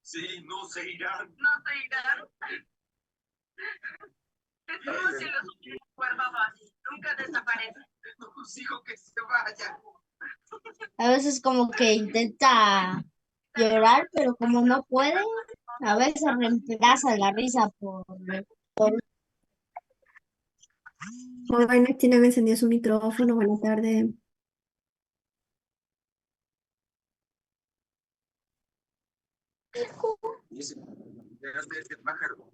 Sí, no se irán. ¿No se irán? Es como si los recuerda más. Nunca desaparece. No consigo que se vaya. A veces como que intenta llorar, pero como no puede, a veces reemplaza la risa por Bueno, tienen encendido su micrófono. Buenas tardes. Llegaste ese pájaro.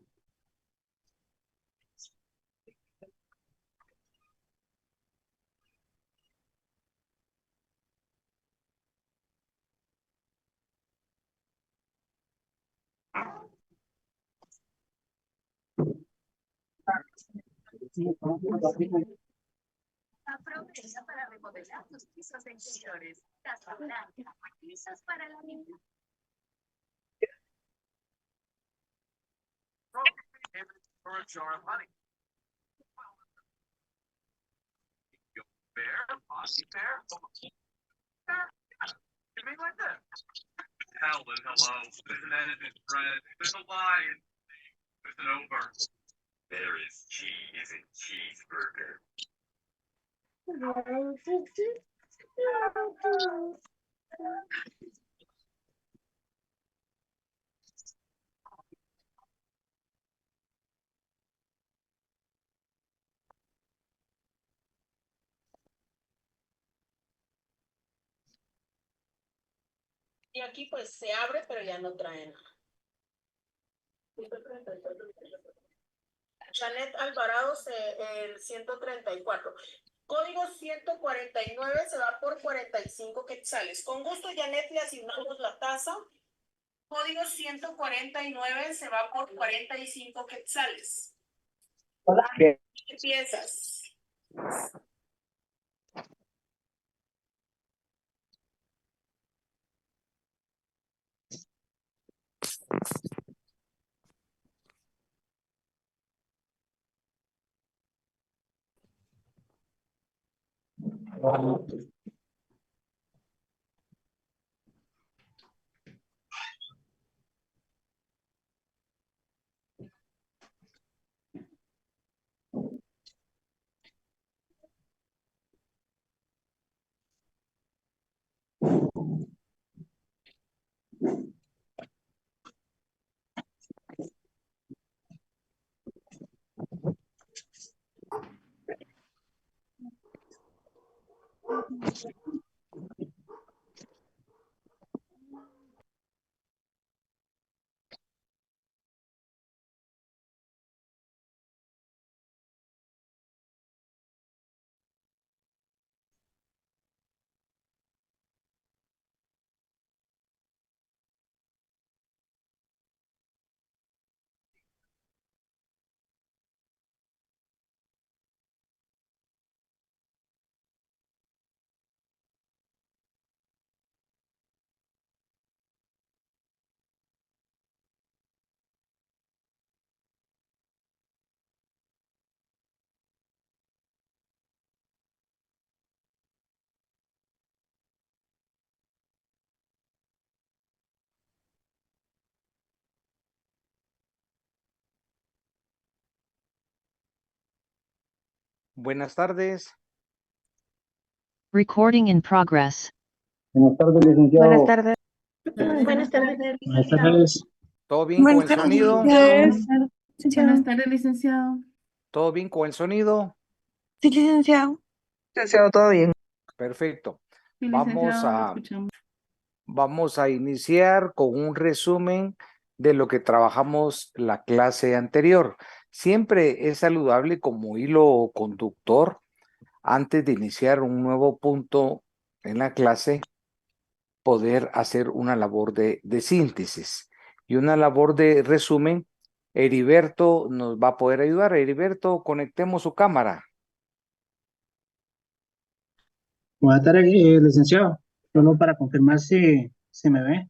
Aprovecha para remodelar tus pisos de interiores. Casa Blanca, pisos para la vida. For a jar of honey. Bear, Aussie bear. You mean like that? Helen, hello. There's an edited friend. There's a lion. There's an over. There is cheese and cheeseburger. Y aquí pues se abre, pero ya no trae nada. Janet Alvarado, el 134. Código 149 se va por 45 quetzales. Con gusto, Janet, le asignamos la tasa. Código 149 se va por 45 quetzales. Hola. ¿Qué piensas? Buenas tardes. Recording in progress. Buenas tardes, licenciado. Buenas tardes. Buenas tardes. Buenas tardes. ¿Todo bien con el sonido? Buenas tardes, licenciado. ¿Todo bien con el sonido? Sí, licenciado. Licenciado, todo bien. Perfecto. Sí, Vamos licenciado, lo a, escuchamos. vamos a iniciar con un resumen de lo que trabajamos la clase anterior. Siempre es saludable como hilo conductor antes de iniciar un nuevo punto en la clase, poder hacer una labor de síntesis y una labor de resumen. Heriberto nos va a poder ayudar. Heriberto, conectemos su cámara. Buenas tardes, licenciado. Solo para confirmar si se me ve.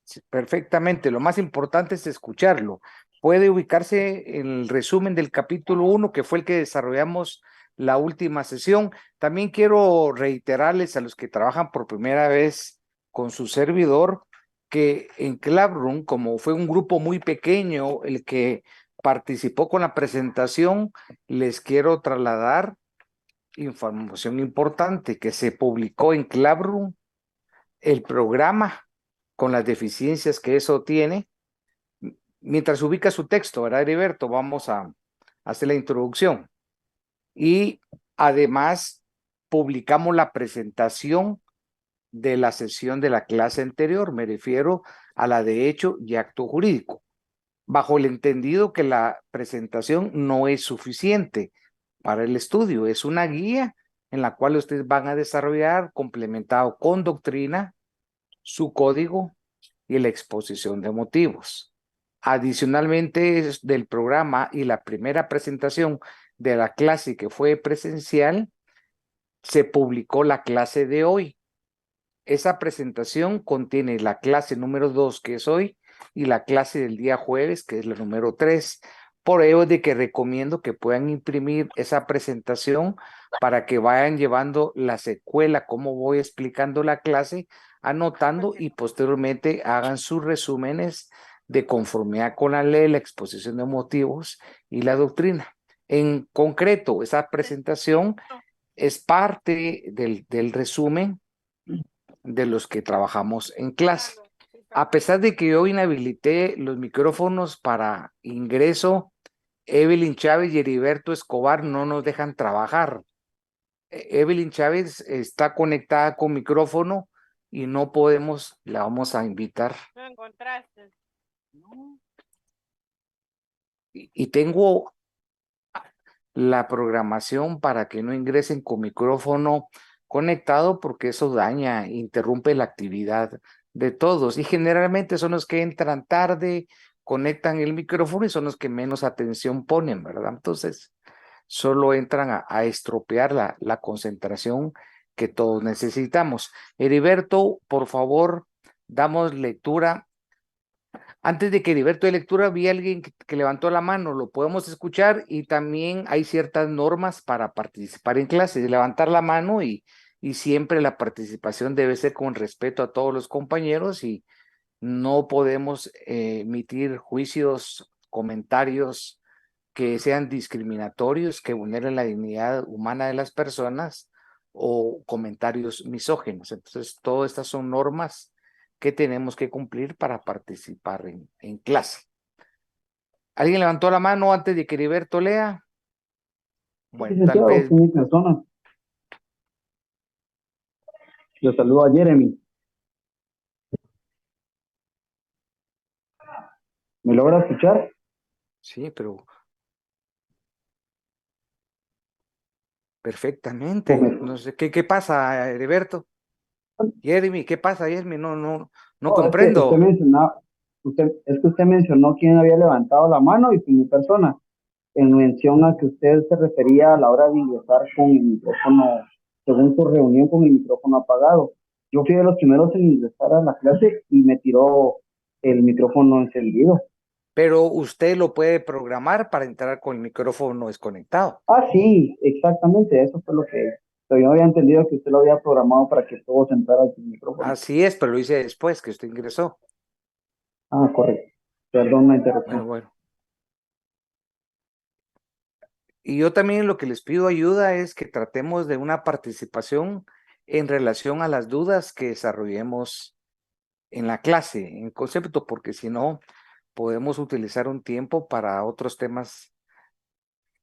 Sí, perfectamente, lo más importante es escucharlo. Puede ubicarse en el resumen del capítulo 1, que fue el que desarrollamos la última sesión. También quiero reiterarles a los que trabajan por primera vez con su servidor que en Classroom, como fue un grupo muy pequeño el que participó con la presentación, les quiero trasladar información importante que se publicó en Classroom, el programa con las deficiencias que eso tiene. Mientras ubica su texto, ¿verdad, Heriberto? Vamos a hacer la introducción. Y además publicamos la presentación de la sesión de la clase anterior, me refiero a la de hecho y acto jurídico, bajo el entendido que la presentación no es suficiente para el estudio, es una guía en la cual ustedes van a desarrollar, complementado con doctrina, su código y la exposición de motivos. Adicionalmente del programa y la primera presentación de la clase que fue presencial, se publicó la clase de hoy. Esa presentación contiene la clase número 2, que es hoy, y la clase del día jueves, que es la número 3. Por ello de que recomiendo que puedan imprimir esa presentación para que vayan llevando la secuela, cómo voy explicando la clase, anotando y posteriormente hagan sus resúmenes de conformidad con la ley, la exposición de motivos y la doctrina. En concreto, esa presentación es parte del resumen de los que trabajamos en clase. A pesar de que yo inhabilité los micrófonos para ingreso, Evelyn Chávez y Heriberto Escobar no nos dejan trabajar. Evelyn Chávez está conectada con micrófono y no podemos, la vamos a invitar. No encontraste. Y tengo la programación para que no ingresen con micrófono conectado porque eso daña, interrumpe la actividad de todos y generalmente son los que entran tarde, conectan el micrófono y son los que menos atención ponen, ¿verdad? Entonces solo entran a estropear la concentración que todos necesitamos. Heriberto, por favor, damos lectura. Antes de que Heriberto de lectura, vi a alguien que levantó la mano, lo podemos escuchar y también hay ciertas normas para participar en clases, levantar la mano y siempre la participación debe ser con respeto a todos los compañeros y no podemos emitir juicios, comentarios que sean discriminatorios, que vulneren la dignidad humana de las personas o comentarios misóginos. Entonces, todas estas son normas que tenemos que cumplir para participar en clase. ¿Alguien levantó la mano antes de que Heriberto lea? Bueno, tal vez. Mi persona. Yo saludo a Jeremy. ¿Me logra escuchar? Sí, pero perfectamente. No sé, ¿qué pasa, Heriberto? Jeremy, ¿qué pasa, Jeremy? No comprendo. Es que usted mencionó quién había levantado la mano y pues mi persona. En mención a que usted se refería a la hora de ingresar con el micrófono, según su reunión con el micrófono apagado. Yo fui de los primeros en ingresar a la clase y me tiró el micrófono encendido. Pero usted lo puede programar para entrar con el micrófono desconectado. Ah, sí, exactamente, eso fue lo que yo había entendido, que usted lo había programado para que todos entraran sin micrófono. Así es, pero lo hice después que usted ingresó. Ah, correcto. Perdón la interrupción. Bueno. Y yo también lo que les pido ayuda es que tratemos de una participación en relación a las dudas que desarrollemos en la clase, en concepto, porque si no, podemos utilizar un tiempo para otros temas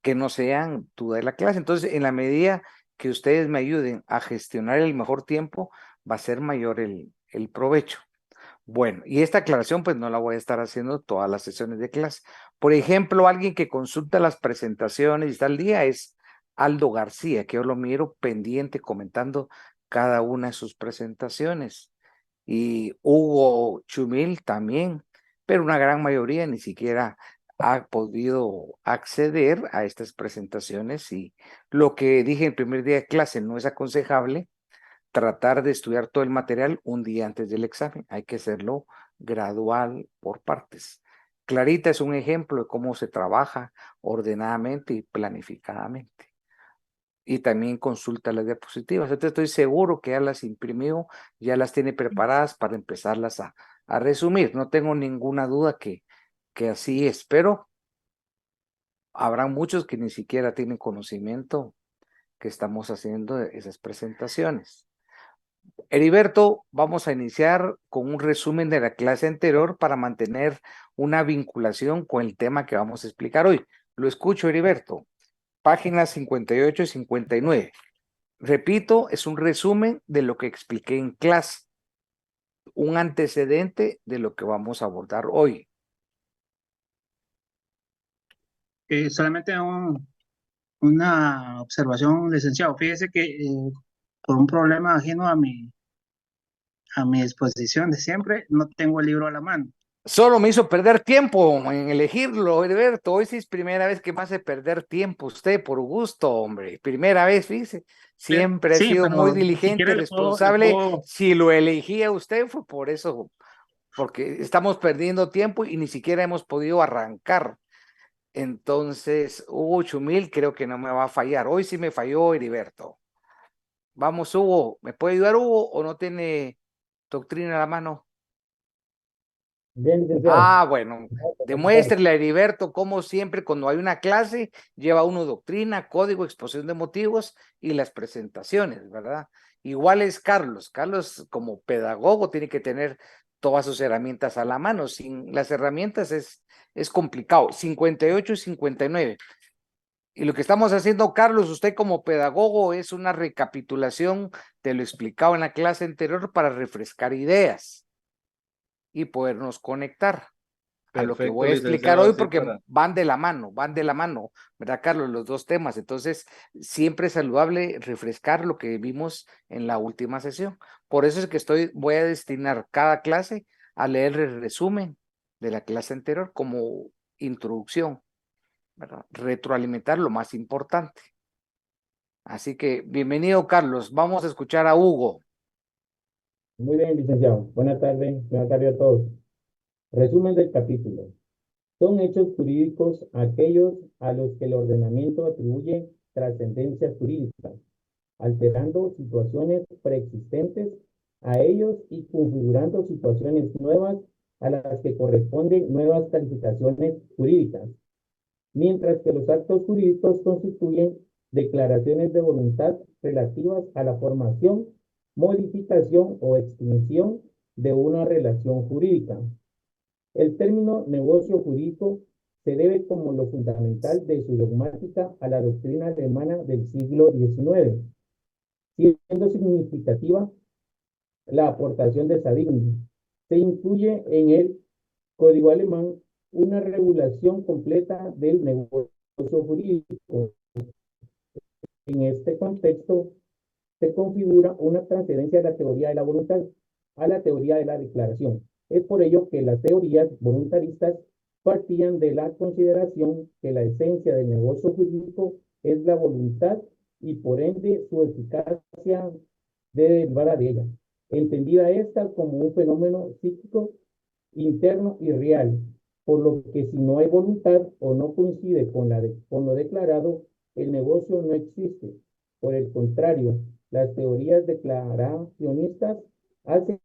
que no sean duda de la clase. Entonces, en la medida que ustedes me ayuden a gestionar el mejor tiempo, va a ser mayor el provecho. Bueno, y esta aclaración pues no la voy a estar haciendo todas las sesiones de clase. Por ejemplo, alguien que consulta las presentaciones y está al día es Aldo García, que yo lo miro pendiente comentando cada una de sus presentaciones. Y Hugo Chumil también, pero una gran mayoría ni siquiera ha podido acceder a estas presentaciones y lo que dije el primer día de clase no es aconsejable tratar de estudiar todo el material un día antes del examen. Hay que hacerlo gradual por partes. Clarita es un ejemplo de cómo se trabaja ordenadamente y planificadamente. Y también consulta las diapositivas. Entonces estoy seguro que ya las imprimió, ya las tiene preparadas para empezarlas a a resumir. No tengo ninguna duda que así es, pero habrá muchos que ni siquiera tienen conocimiento que estamos haciendo esas presentaciones. Heriberto, vamos a iniciar con un resumen de la clase anterior para mantener una vinculación con el tema que vamos a explicar hoy. Lo escucho, Heriberto. Páginas 58 y 59. Repito, es un resumen de lo que expliqué en clase, un antecedente de lo que vamos a abordar hoy. Solamente una observación, licenciado. Fíjese que por un problema ajeno a mi exposición de siempre, no tengo el libro a la mano. Solo me hizo perder tiempo en elegirlo, Heriberto. Hoy sí es primera vez que me hace perder tiempo usted por gusto, hombre. Primera vez, fíjese. Siempre ha Sí, sido muy pero si diligente, quiere responsable. Si lo elegía usted fue por eso, porque estamos perdiendo tiempo y ni siquiera hemos podido arrancar. Entonces, Hugo Chumil creo que no me va a fallar. Hoy sí me falló, Heriberto. Vamos, Hugo. ¿Me puede ayudar, Hugo, o no tiene doctrina a la mano? Bien, licenciado. Bueno, demuéstrele a Heriberto cómo siempre cuando hay una clase lleva uno doctrina, código, exposición de motivos y las presentaciones, ¿verdad? Igual es Carlos. Carlos como pedagogo tiene que tener todas sus herramientas a la mano. Sin las herramientas es complicado. 58 y 59. Y lo que estamos haciendo, Carlos, usted como pedagogo es una recapitulación de lo explicado en la clase anterior para refrescar ideas y podernos conectar a lo que voy a explicar hoy, porque van de la mano, ¿verdad, Carlos? Los dos temas. Entonces, siempre es saludable refrescar lo que vimos en la última sesión. Por eso es que voy a destinar cada clase a leer el resumen de la clase anterior como introducción, ¿verdad? Retroalimentar lo más importante. Así que, bienvenido, Carlos. Vamos a escuchar a Hugo. Muy bien, licenciado. Buenas tardes a todos. Resumen del capítulo. Son hechos jurídicos aquellos a los que el ordenamiento atribuye trascendencia jurídica, alterando situaciones preexistentes a ellos y configurando situaciones nuevas a las que corresponden nuevas calificaciones jurídicas, mientras que los actos jurídicos constituyen declaraciones de voluntad relativas a la formación, modificación o extinción de una relación jurídica. El término negocio jurídico se debe como lo fundamental de su dogmática a la doctrina alemana del siglo XIX, siendo significativa la aportación de Savigny. Se incluye en el Código Alemán una regulación completa del negocio jurídico. En este contexto, se configura una transferencia de la teoría de la voluntad a la teoría de la declaración. Es por ello que las teorías voluntaristas partían de la consideración que la esencia del negocio jurídico es la voluntad y por ende su eficacia derivada de ella, entendida esta como un fenómeno psíquico interno y real, por lo que si no hay voluntad o no coincide con lo declarado, el negocio no existe. Por el contrario, las teorías declaracionistas hacen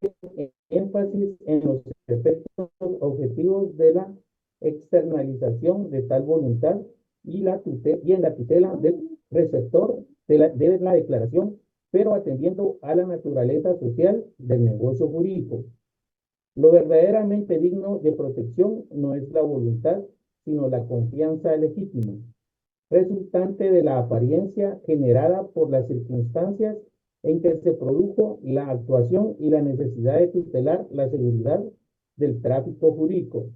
énfasis en los efectos objetivos de la externalización de tal voluntad y en la tutela del receptor de la declaración, pero atendiendo a la naturaleza social del negocio jurídico. Lo verdaderamente digno de protección no es la voluntad, sino la confianza legítima, resultante de la apariencia generada por las circunstancias en que se produjo la actuación y la necesidad de tutelar la seguridad del tráfico jurídico.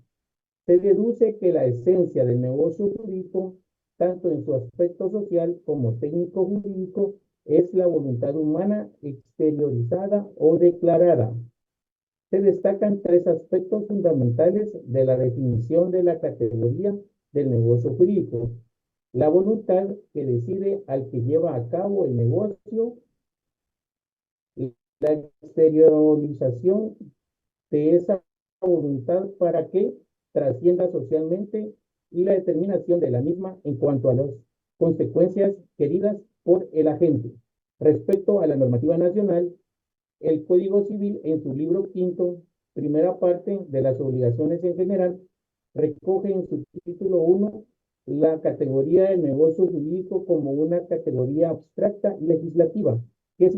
Se deduce que la esencia del negocio jurídico, tanto en su aspecto social como técnico jurídico, es la voluntad humana exteriorizada o declarada. Se destacan tres aspectos fundamentales de la definición de la categoría del negocio jurídico: la voluntad que decide al que lleva a cabo el negocio, la exteriorización de esa voluntad para que trascienda socialmente y la determinación de la misma en cuanto a las consecuencias queridas por el agente. Respecto a la normativa nacional, el Código Civil en su libro quinto primera parte de las obligaciones en general, recoge en su título 1 la categoría del negocio jurídico como una categoría abstracta y legislativa que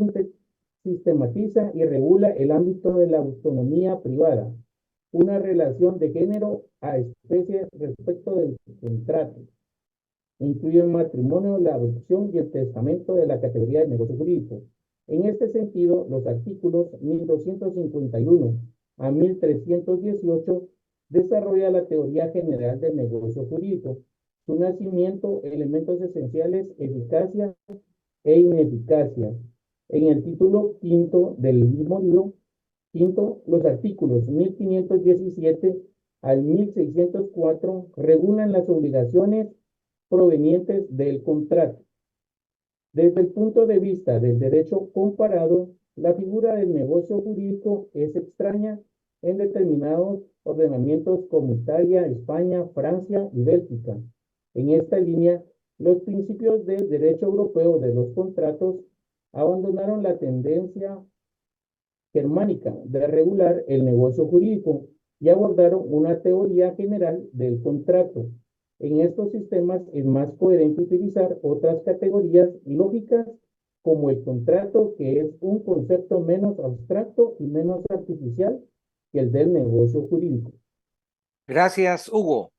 sistematiza y regula el ámbito de la autonomía privada, una relación de género a especie respecto del contrato. Incluye el matrimonio, la adopción y el testamento de la categoría de negocio jurídico. En este sentido, los artículos 1251 a 1318 desarrolla la teoría general del negocio jurídico, su nacimiento, elementos esenciales, eficacia e ineficacia. En el título quinto del mismo libro, los artículos 1517 al 1604 regulan las obligaciones provenientes del contrato. Desde el punto de vista del derecho comparado, la figura del negocio jurídico es extraña en determinados ordenamientos como Italia, España, Francia y Bélgica. En esta línea, los principios del derecho europeo de los contratos abandonaron la tendencia germánica de regular el negocio jurídico y abordaron una teoría general del contrato. En estos sistemas es más coherente utilizar otras categorías lógicas como el contrato, que es un concepto menos abstracto y menos artificial que el del negocio jurídico. Gracias, Hugo.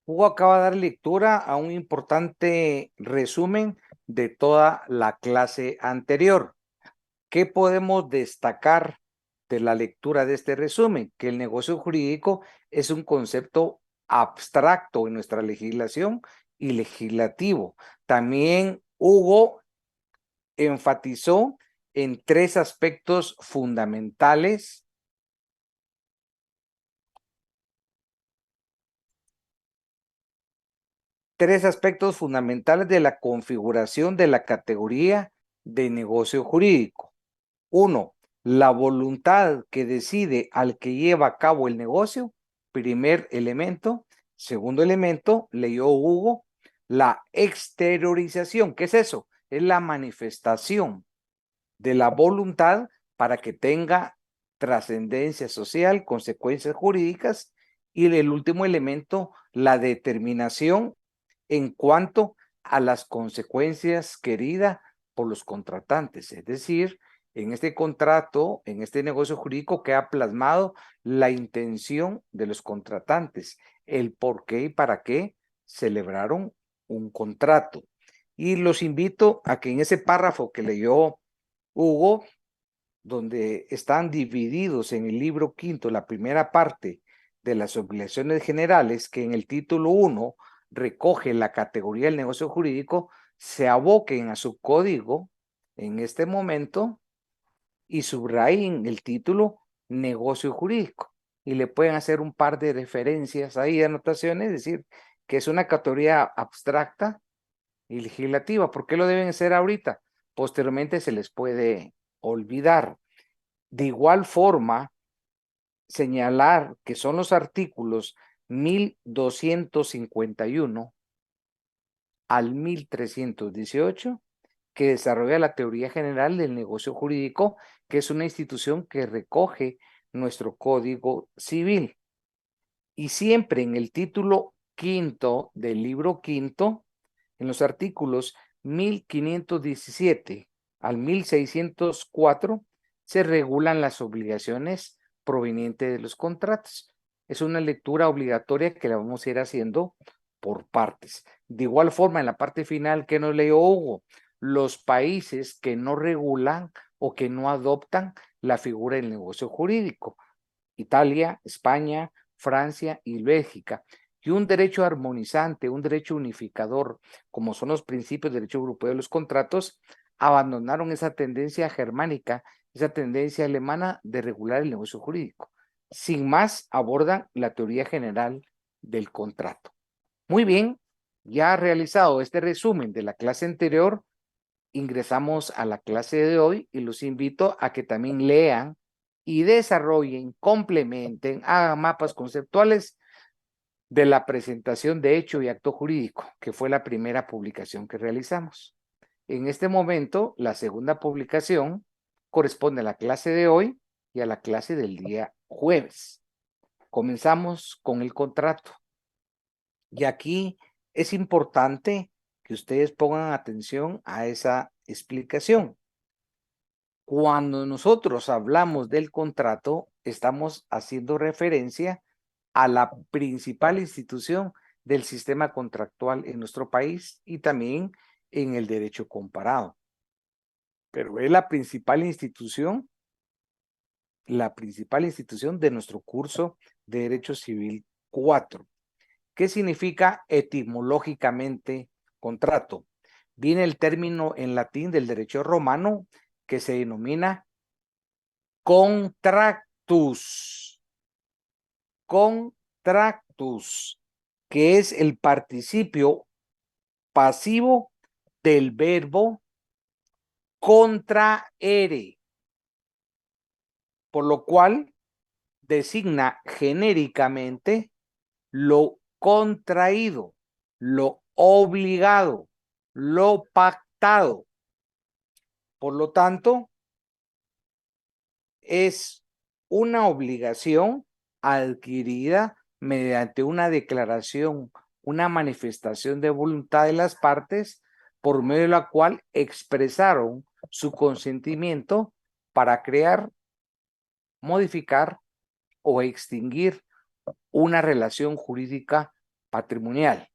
Hugo acaba de dar lectura a un importante resumen de toda la clase anterior. ¿Qué podemos destacar de la lectura de este resumen? Que el negocio jurídico es un concepto abstracto en nuestra legislación y legislativo. También Hugo enfatizó en tres aspectos fundamentales de la configuración de la categoría de negocio jurídico. 1. La voluntad que decide al que lleva a cabo el negocio, primer elemento. Segundo elemento, leyó Hugo, la exteriorización. ¿Qué es eso? Es la manifestación de la voluntad para que tenga trascendencia social, consecuencias jurídicas. Y el último elemento, la determinación en cuanto a las consecuencias queridas por los contratantes. Es decir, en este contrato, en este negocio jurídico, queda plasmado la intención de los contratantes, el por qué y para qué celebraron un contrato. Y los invito a que en ese párrafo que leyó Hugo, donde están divididos en el libro quinto, la primera parte de las obligaciones generales, que en el título 1 recoge la categoría del negocio jurídico, se aboquen a su código en este momento y subrayen el título negocio jurídico y le pueden hacer un par de referencias ahí, anotaciones, es decir, que es una categoría abstracta y legislativa. ¿Por qué lo deben hacer ahorita? Posteriormente se les puede olvidar. De igual forma, señalar que son los artículos 1251 al 1318 que desarrolla la teoría general del negocio jurídico, que es una institución que recoge nuestro Código Civil. Y siempre en el título quinto del libro quinto, en los artículos 1517 al 1604, se regulan las obligaciones provenientes de los contratos. Es una lectura obligatoria que la vamos a ir haciendo por partes. De igual forma, en la parte final que nos leyó Hugo, los países que no regulan o que no adoptan la figura del negocio jurídico: Italia, España, Francia y Bélgica. Y un derecho armonizante, un derecho unificador, como son los principios del derecho europeo de los contratos, abandonaron esa tendencia germánica, esa tendencia alemana de regular el negocio jurídico. Sin más, abordan la teoría general del contrato. Muy bien, ya realizado este resumen de la clase anterior, ingresamos a la clase de hoy y los invito a que también lean y desarrollen, complementen, hagan mapas conceptuales de la presentación de hecho y acto jurídico, que fue la primera publicación que realizamos. En este momento, la segunda publicación corresponde a la clase de hoy y a la clase del día jueves. Comenzamos con el contrato. Y aquí es importante que ustedes pongan atención a esa explicación. Cuando nosotros hablamos del contrato, estamos haciendo referencia a la principal institución del sistema contractual en nuestro país y también en el derecho comparado. Pero es la principal institución de nuestro curso de Derecho Civil 4. ¿Qué significa etimológicamente contrato? Viene el término en latín del derecho romano que se denomina contractus. Contractus, que es el participio pasivo del verbo contraere, por lo cual designa genéricamente lo contraído, lo obligado, lo pactado. Por lo tanto, es una obligación adquirida mediante una declaración, una manifestación de voluntad de las partes, por medio de la cual expresaron su consentimiento para crear, modificar o extinguir una relación jurídica patrimonial,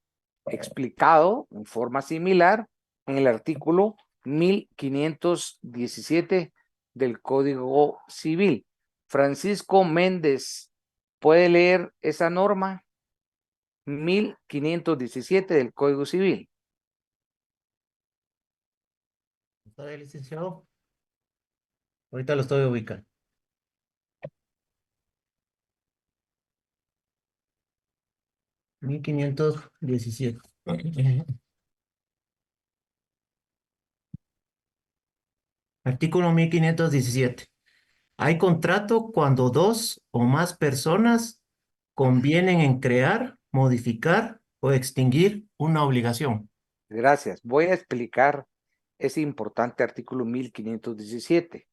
explicado en forma similar en el artículo 1517 del Código Civil. Francisco Méndez, ¿puede leer esa norma? 1517 del Código Civil. ¿Está bien, licenciado? Ahorita lo estoy ubicando. (1517) Artículo 1517. Hay contrato cuando dos o más personas convienen en crear, modificar o extinguir una obligación. Gracias. Voy a explicar ese importante artículo 1517.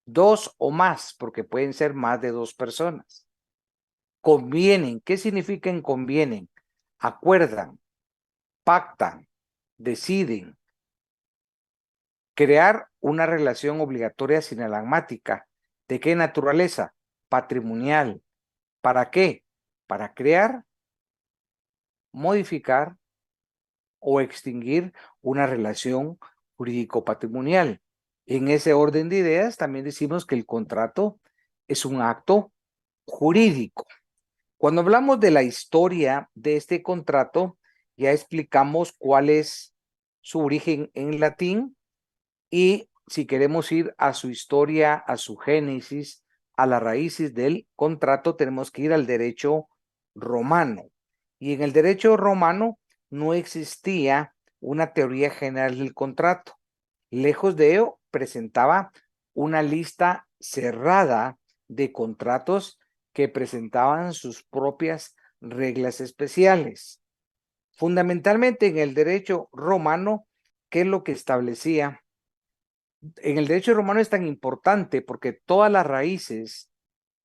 Dos o más, porque pueden ser más de dos personas. Convienen. ¿Qué significa en convienen? Acuerdan, pactan, deciden. Crear una relación obligatoria sinalagmática. ¿De qué naturaleza? Patrimonial. ¿Para qué? Para crear, modificar o extinguir una relación jurídico-patrimonial. En ese orden de ideas también decimos que el contrato es un acto jurídico. Cuando hablamos de la historia de este contrato, ya explicamos cuál es su origen en latín y si queremos ir a su historia, a su génesis, a las raíces del contrato, tenemos que ir al derecho romano. Y en el derecho romano no existía una teoría general del contrato. Lejos de ello, presentaba una lista cerrada de contratos que presentaban sus propias reglas especiales. Fundamentalmente en el derecho romano, ¿qué es lo que establecía? En el derecho romano es tan importante porque todas las raíces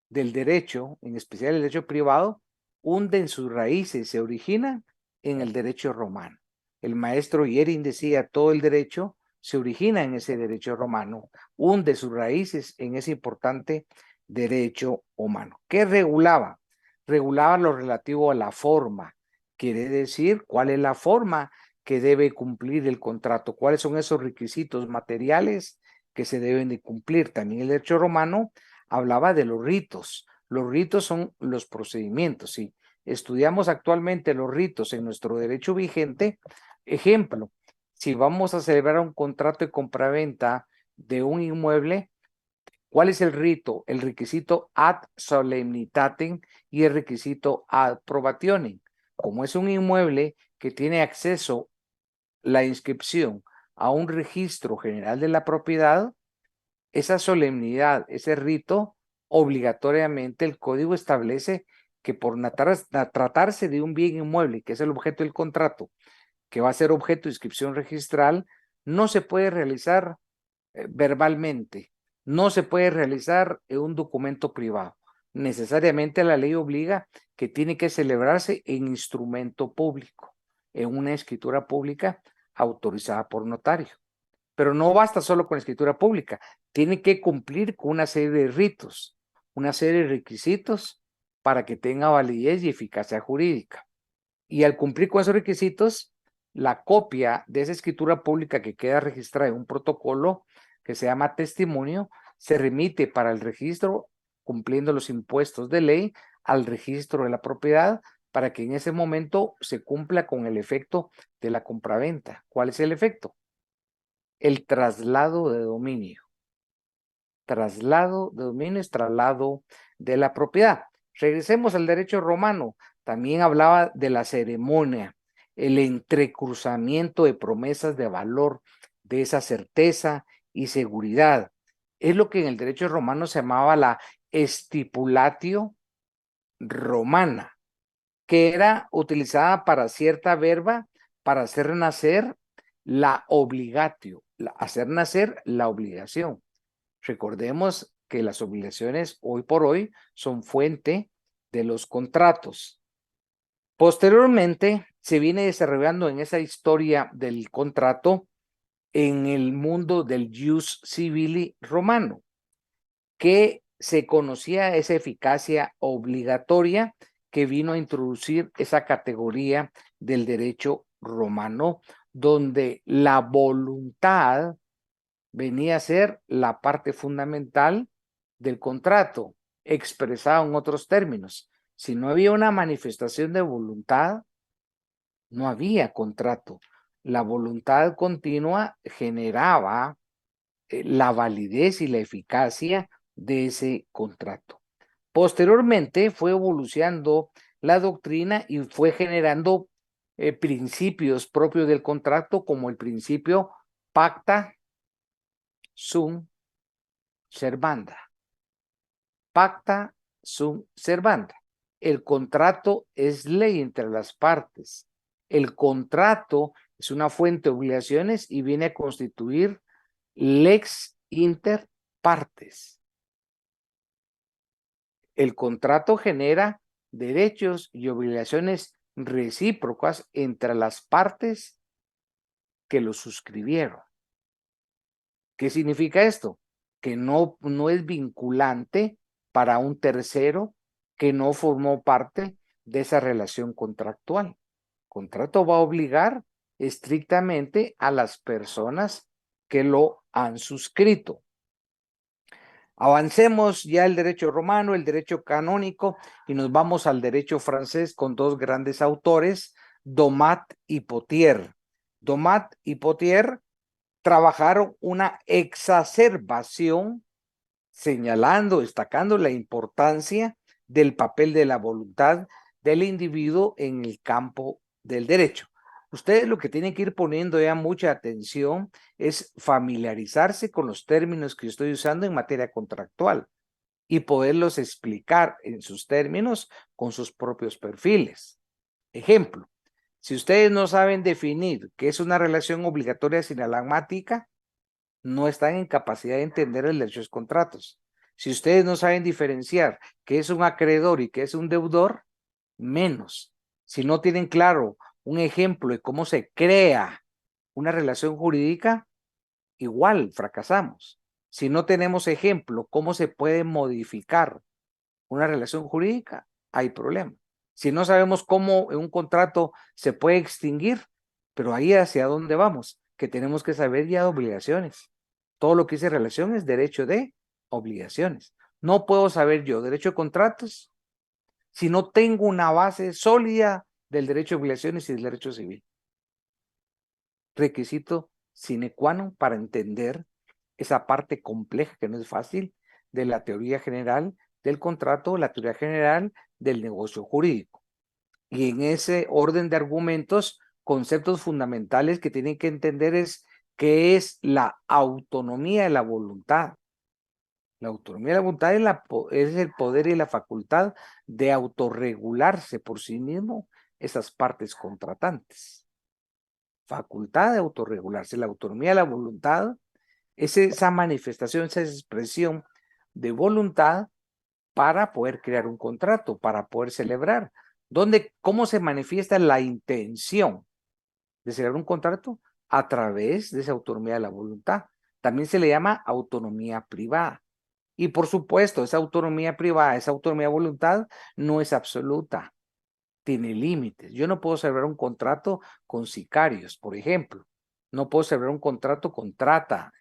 del derecho, en especial el derecho privado, hunden sus raíces, se originan en el derecho romano. El maestro Yerin decía, todo el derecho se origina en ese derecho romano, hunde sus raíces en ese importante derecho humano. ¿Qué regulaba? Regulaba lo relativo a la forma, quiere decir cuál es la forma que debe cumplir el contrato, cuáles son esos requisitos materiales que se deben de cumplir. También el derecho romano hablaba de los ritos. Los ritos son los procedimientos. Si estudiamos actualmente los ritos en nuestro derecho vigente, ejemplo, si vamos a celebrar un contrato de compraventa de un inmueble, ¿cuál es el rito? El requisito ad solemnitatem y el requisito ad probationem. Como es un inmueble que tiene acceso la inscripción a un registro general de la propiedad, esa solemnidad, ese rito, obligatoriamente el código establece que por tratarse de un bien inmueble, que es el objeto del contrato, que va a ser objeto de inscripción registral, no se puede realizar verbalmente, no se puede realizar en un documento privado. Necesariamente la ley obliga que tiene que celebrarse en instrumento público, en una escritura pública autorizada por notario. Pero no basta solo con escritura pública, tiene que cumplir con una serie de ritos, una serie de requisitos para que tenga validez y eficacia jurídica. Y al cumplir con esos requisitos, la copia de esa escritura pública que queda registrada en un protocolo que se llama testimonio, se remite para el registro, cumpliendo los impuestos de ley, al registro de la propiedad, para que en ese momento se cumpla con el efecto de la compraventa. ¿Cuál es el efecto? El traslado de dominio. Traslado de dominio es traslado de la propiedad. Regresemos al derecho romano. También hablaba de la ceremonia, el entrecruzamiento de promesas de valor, de esa certeza y seguridad. Es lo que en el derecho romano se llamaba la stipulatio romana, que era utilizada para cierta verba para hacer nacer la obligatio, hacer nacer la obligación. Recordemos que las obligaciones hoy por hoy son fuente de los contratos. Posteriormente se viene desarrollando en esa historia del contrato en el mundo del jus civili romano, que se conocía esa eficacia obligatoria que vino a introducir esa categoría del derecho romano, donde la voluntad venía a ser la parte fundamental del contrato, expresado en otros términos. Si no había una manifestación de voluntad, no había contrato. La voluntad continua generaba la validez y la eficacia de ese contrato. Posteriormente fue evolucionando la doctrina y fue generando principios propios del contrato, como el principio pacta sunt servanda. Pacta sunt servanda. El contrato es ley entre las partes. El contrato es una fuente de obligaciones y viene a constituir lex inter partes. El contrato genera derechos y obligaciones recíprocas entre las partes que lo suscribieron. ¿Qué significa esto? Que no es vinculante para un tercero que no formó parte de esa relación contractual. El contrato va a obligar estrictamente a las personas que lo han suscrito. Avancemos ya el derecho romano, el derecho canónico, y nos vamos al derecho francés con dos grandes autores, Domat y Potier. Domat y Potier trabajaron una exacerbación señalando, destacando la importancia del papel de la voluntad del individuo en el campo del derecho. Ustedes lo que tienen que ir poniendo ya mucha atención es familiarizarse con los términos que estoy usando en materia contractual y poderlos explicar en sus términos con sus propios perfiles. Ejemplo, si ustedes no saben definir qué es una relación obligatoria sinalagmática, no están en capacidad de entender el derecho a los contratos. Si ustedes no saben diferenciar qué es un acreedor y qué es un deudor, menos. Si no tienen claro un ejemplo de cómo se crea una relación jurídica, igual fracasamos. Si no tenemos ejemplo cómo se puede modificar una relación jurídica, hay problema. Si no sabemos cómo en un contrato se puede extinguir, pero ahí hacia dónde vamos, que tenemos que saber ya de obligaciones. Todo lo que dice relación es derecho de obligaciones. No puedo saber yo derecho de contratos si no tengo una base sólida del derecho de obligaciones y del derecho civil. Requisito sine qua non para entender esa parte compleja que no es fácil de la teoría general del contrato, la teoría general del negocio jurídico. Y en ese orden de argumentos, conceptos fundamentales que tienen que entender es qué es la autonomía de la voluntad. La autonomía de la voluntad es el poder y la facultad de autorregularse por sí mismo esas partes contratantes. Facultad de autorregularse. La autonomía de la voluntad Es esa manifestación, esa expresión de voluntad para poder crear un contrato, para poder celebrar. ¿Cómo se manifiesta la intención de celebrar un contrato? A través de esa autonomía de la voluntad. También se le llama autonomía privada. Y por supuesto, esa autonomía privada, esa autonomía de voluntad no es absoluta, tiene límites. Yo no puedo celebrar un contrato con sicarios, por ejemplo. No puedo celebrar un contrato con trata.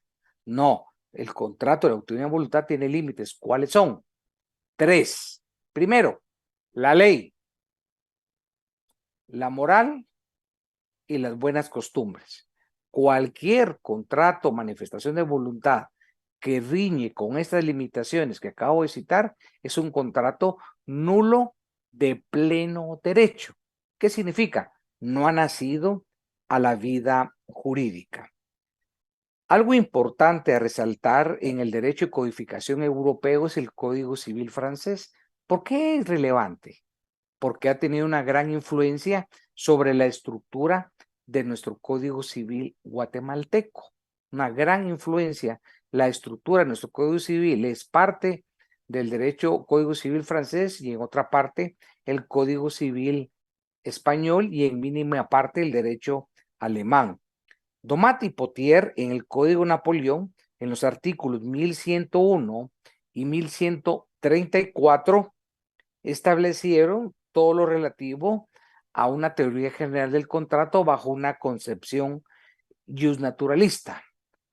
No, el contrato de la autonomía de voluntad tiene límites. ¿Cuáles son? 3. Primero, la ley, la moral y las buenas costumbres. Cualquier contrato o manifestación de voluntad que riñe con estas limitaciones que acabo de citar es un contrato nulo de pleno derecho. ¿Qué significa? No ha nacido a la vida jurídica. Algo importante a resaltar en el derecho de codificación europeo es el Código Civil francés. ¿Por qué es relevante? Porque ha tenido una gran influencia sobre la estructura de nuestro Código Civil guatemalteco. Una gran influencia. La estructura de nuestro Código Civil es parte del derecho Código Civil francés y en otra parte el Código Civil español y en mínima parte el derecho alemán. Domat y Potier en el Código Napoleón, en los artículos 1101 y 1134, establecieron todo lo relativo a una teoría general del contrato bajo una concepción justnaturalista.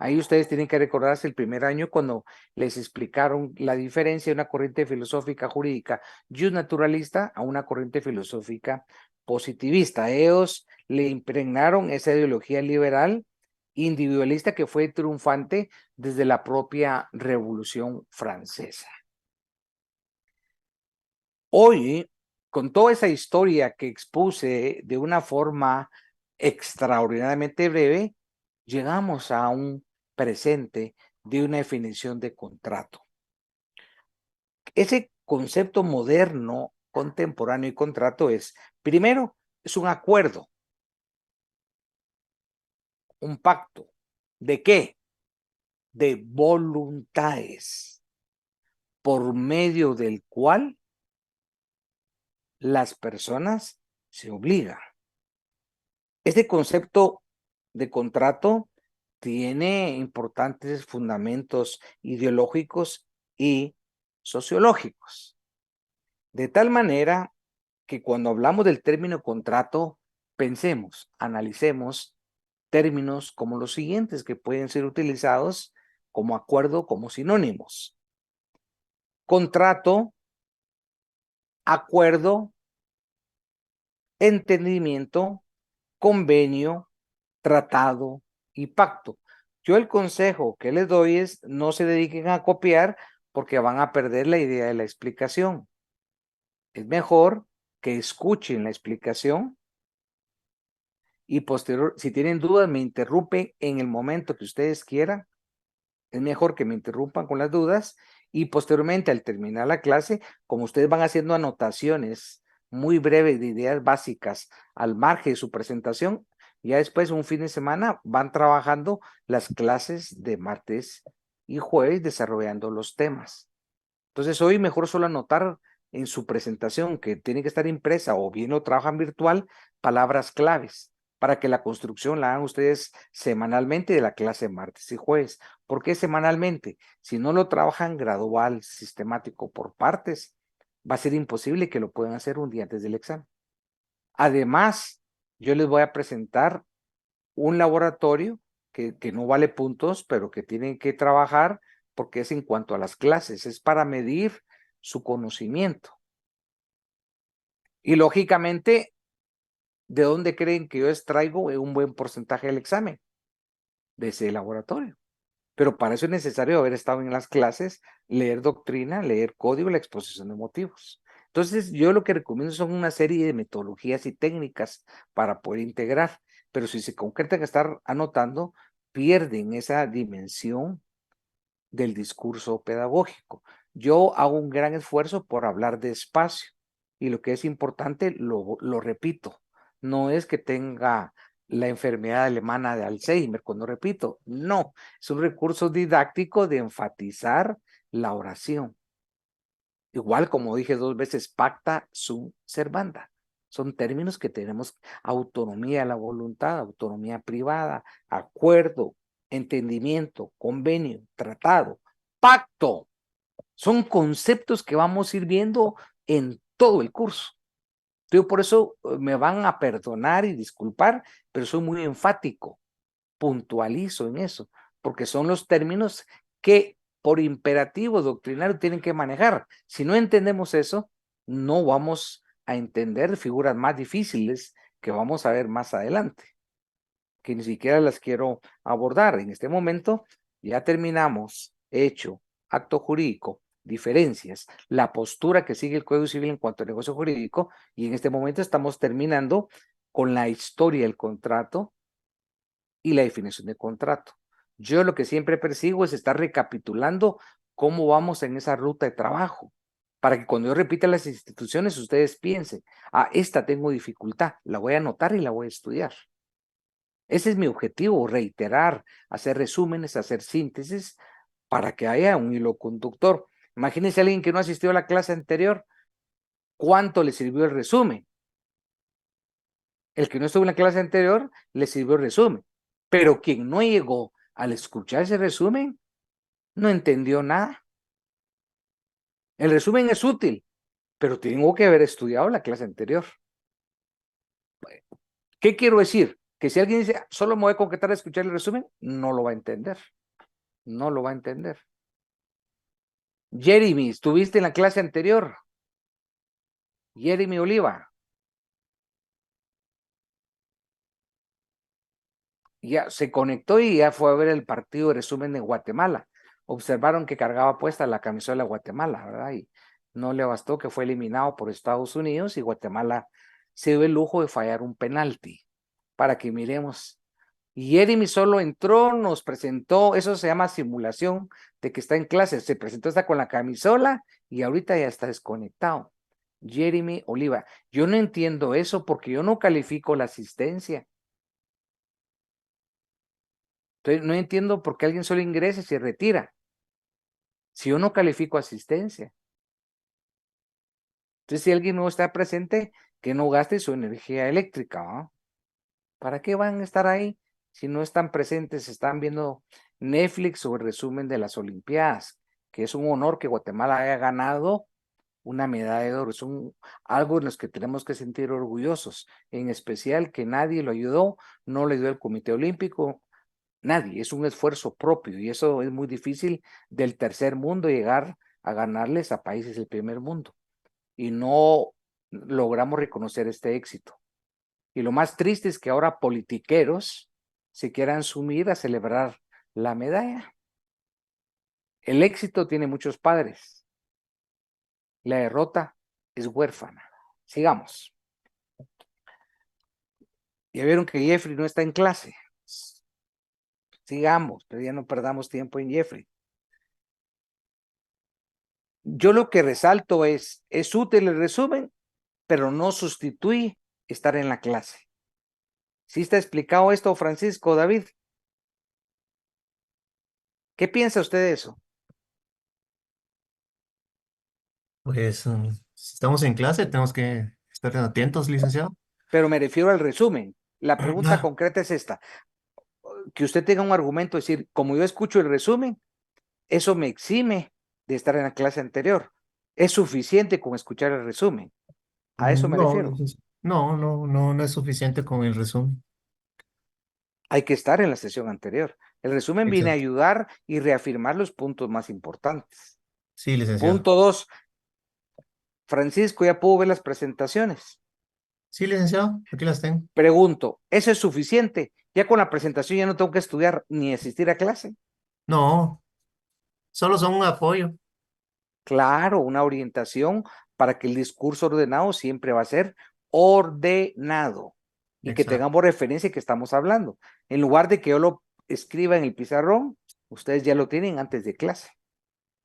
Ahí ustedes tienen que recordarse el primer año cuando les explicaron la diferencia de una corriente filosófica jurídica justnaturalista a una corriente filosófica positivista. Ellos le impregnaron esa ideología liberal individualista que fue triunfante desde la propia Revolución Francesa. Hoy, con toda esa historia que expuse de una forma extraordinariamente breve, llegamos a un presente de una definición de contrato. Ese concepto moderno, contemporáneo y contrato es, primero, es un acuerdo, un pacto. ¿De qué? De voluntades, por medio del cual las personas se obligan. Este concepto de contrato tiene importantes fundamentos ideológicos y sociológicos. De tal manera que cuando hablamos del término contrato, pensemos, analicemos términos como los siguientes que pueden ser utilizados como acuerdo, como sinónimos. Contrato, acuerdo, entendimiento, convenio, tratado y pacto. Yo el consejo que les doy es no se dediquen a copiar porque van a perder la idea de la explicación. Es mejor que escuchen la explicación y posterior, si tienen dudas, me interrumpen en el momento que ustedes quieran. Es mejor que me interrumpan con las dudas y posteriormente al terminar la clase, como ustedes van haciendo anotaciones muy breves de ideas básicas al margen de su presentación, ya después un fin de semana van trabajando las clases de martes y jueves desarrollando los temas. Entonces hoy mejor solo anotar en su presentación que tiene que estar impresa o bien lo trabajan virtual, palabras claves para que la construcción la hagan ustedes semanalmente de la clase martes y jueves. ¿Por qué semanalmente? Si no lo trabajan gradual, sistemático por partes, va a ser imposible que lo puedan hacer un día antes del examen. Además, yo les voy a presentar un laboratorio que no vale puntos, pero que tienen que trabajar porque es en cuanto a las clases, es para medir su conocimiento. Y lógicamente, ¿de dónde creen que yo extraigo un buen porcentaje del examen? De ese laboratorio. Pero para eso es necesario haber estado en las clases, leer doctrina, leer código, la exposición de motivos. Entonces, yo lo que recomiendo son una serie de metodologías y técnicas para poder integrar, pero si se concretan a estar anotando, pierden esa dimensión del discurso pedagógico. Yo hago un gran esfuerzo por hablar despacio y lo que es importante, lo repito, no es que tenga la enfermedad alemana de Alzheimer, cuando repito, no, es un recurso didáctico de enfatizar la oración. Igual como dije 2 veces, pacta sunt servanda. Son términos que tenemos: autonomía de la voluntad, autonomía privada, acuerdo, entendimiento, convenio, tratado, pacto. Son conceptos que vamos a ir viendo en todo el curso. Yo por eso me van a perdonar y disculpar, pero soy muy enfático, puntualizo en eso, porque son los términos que por imperativo doctrinario tienen que manejar. Si no entendemos eso, no vamos a entender figuras más difíciles que vamos a ver más adelante, que ni siquiera las quiero abordar. En este momento ya terminamos hecho, acto jurídico, diferencias, la postura que sigue el Código Civil en cuanto al negocio jurídico, y en este momento estamos terminando con la historia del contrato y la definición de contrato. Yo lo que siempre persigo es estar recapitulando cómo vamos en esa ruta de trabajo, para que cuando yo repita las instituciones ustedes piensen, esta tengo dificultad, la voy a anotar y la voy a estudiar. Ese es mi objetivo, reiterar, hacer resúmenes, hacer síntesis, para que haya un hilo conductor. Imagínense a alguien que no asistió a la clase anterior, ¿cuánto le sirvió el resumen? El que no estuvo en la clase anterior le sirvió el resumen, pero quien no llegó al escuchar ese resumen no entendió nada. El resumen es útil, pero tengo que haber estudiado la clase anterior. ¿Qué quiero decir? Que si alguien dice, solo me voy a concretar a escuchar el resumen, no lo va a entender. No lo va a entender. Jeremy, ¿estuviste en la clase anterior? Jeremy Oliva. Ya se conectó y ya fue a ver el partido de resumen de Guatemala. Observaron que cargaba puesta la camisola de Guatemala, ¿verdad? Y no le bastó, que fue eliminado por Estados Unidos y Guatemala se dio el lujo de fallar un penalti. Para que miremos. Y Jeremy solo entró, nos presentó, eso se llama simulación de que está en clase, se presentó hasta con la camisola y ahorita ya está desconectado. Jeremy Oliva, yo no entiendo eso porque yo no califico la asistencia. Entonces no entiendo por qué alguien solo ingresa y se retira, si yo no califico asistencia. Entonces si alguien no está presente, que no gaste su energía eléctrica, ¿no? ¿Para qué van a estar ahí si no están presentes? Están viendo Netflix o el resumen de las Olimpiadas, que es un honor que Guatemala haya ganado una medalla de oro. Es algo en los que tenemos que sentir orgullosos, en especial que nadie lo ayudó, no le dio el Comité Olímpico, nadie, es un esfuerzo propio y eso es muy difícil del tercer mundo llegar a ganarles a países del primer mundo y no logramos reconocer este éxito. Y lo más triste es que ahora politiqueros se quieran sumir a celebrar la medalla. El éxito tiene muchos padres. La derrota es huérfana. Sigamos. Ya vieron que Jeffrey no está en clase. Sigamos, pero ya no perdamos tiempo en Jeffrey. Yo lo que resalto es útil el resumen, pero no sustituye estar en la clase. ¿Sí está explicado esto, Francisco, David? ¿Qué piensa usted de eso? Pues si estamos en clase, tenemos que estar atentos, licenciado. Pero me refiero al resumen. La pregunta concreta es esta. Que usted tenga un argumento, decir, como yo escucho el resumen, eso me exime de estar en la clase anterior. ¿Es suficiente con escuchar el resumen? A eso me refiero. No es suficiente con el resumen. Hay que estar en la sesión anterior. El resumen viene a Exacto. ayudar y reafirmar los puntos más importantes. Sí, licenciado. Punto 2. Francisco, ¿ya pudo ver las presentaciones? Sí, licenciado, aquí las tengo. Pregunto, ¿eso es suficiente? Ya con la presentación ya no tengo que estudiar ni asistir a clase. No, solo son un apoyo. Claro, una orientación para que el discurso ordenado siempre va a ser ordenado y que Exacto. tengamos referencia que estamos hablando. En lugar de que yo lo escriba en el pizarrón, ustedes ya lo tienen antes de clase.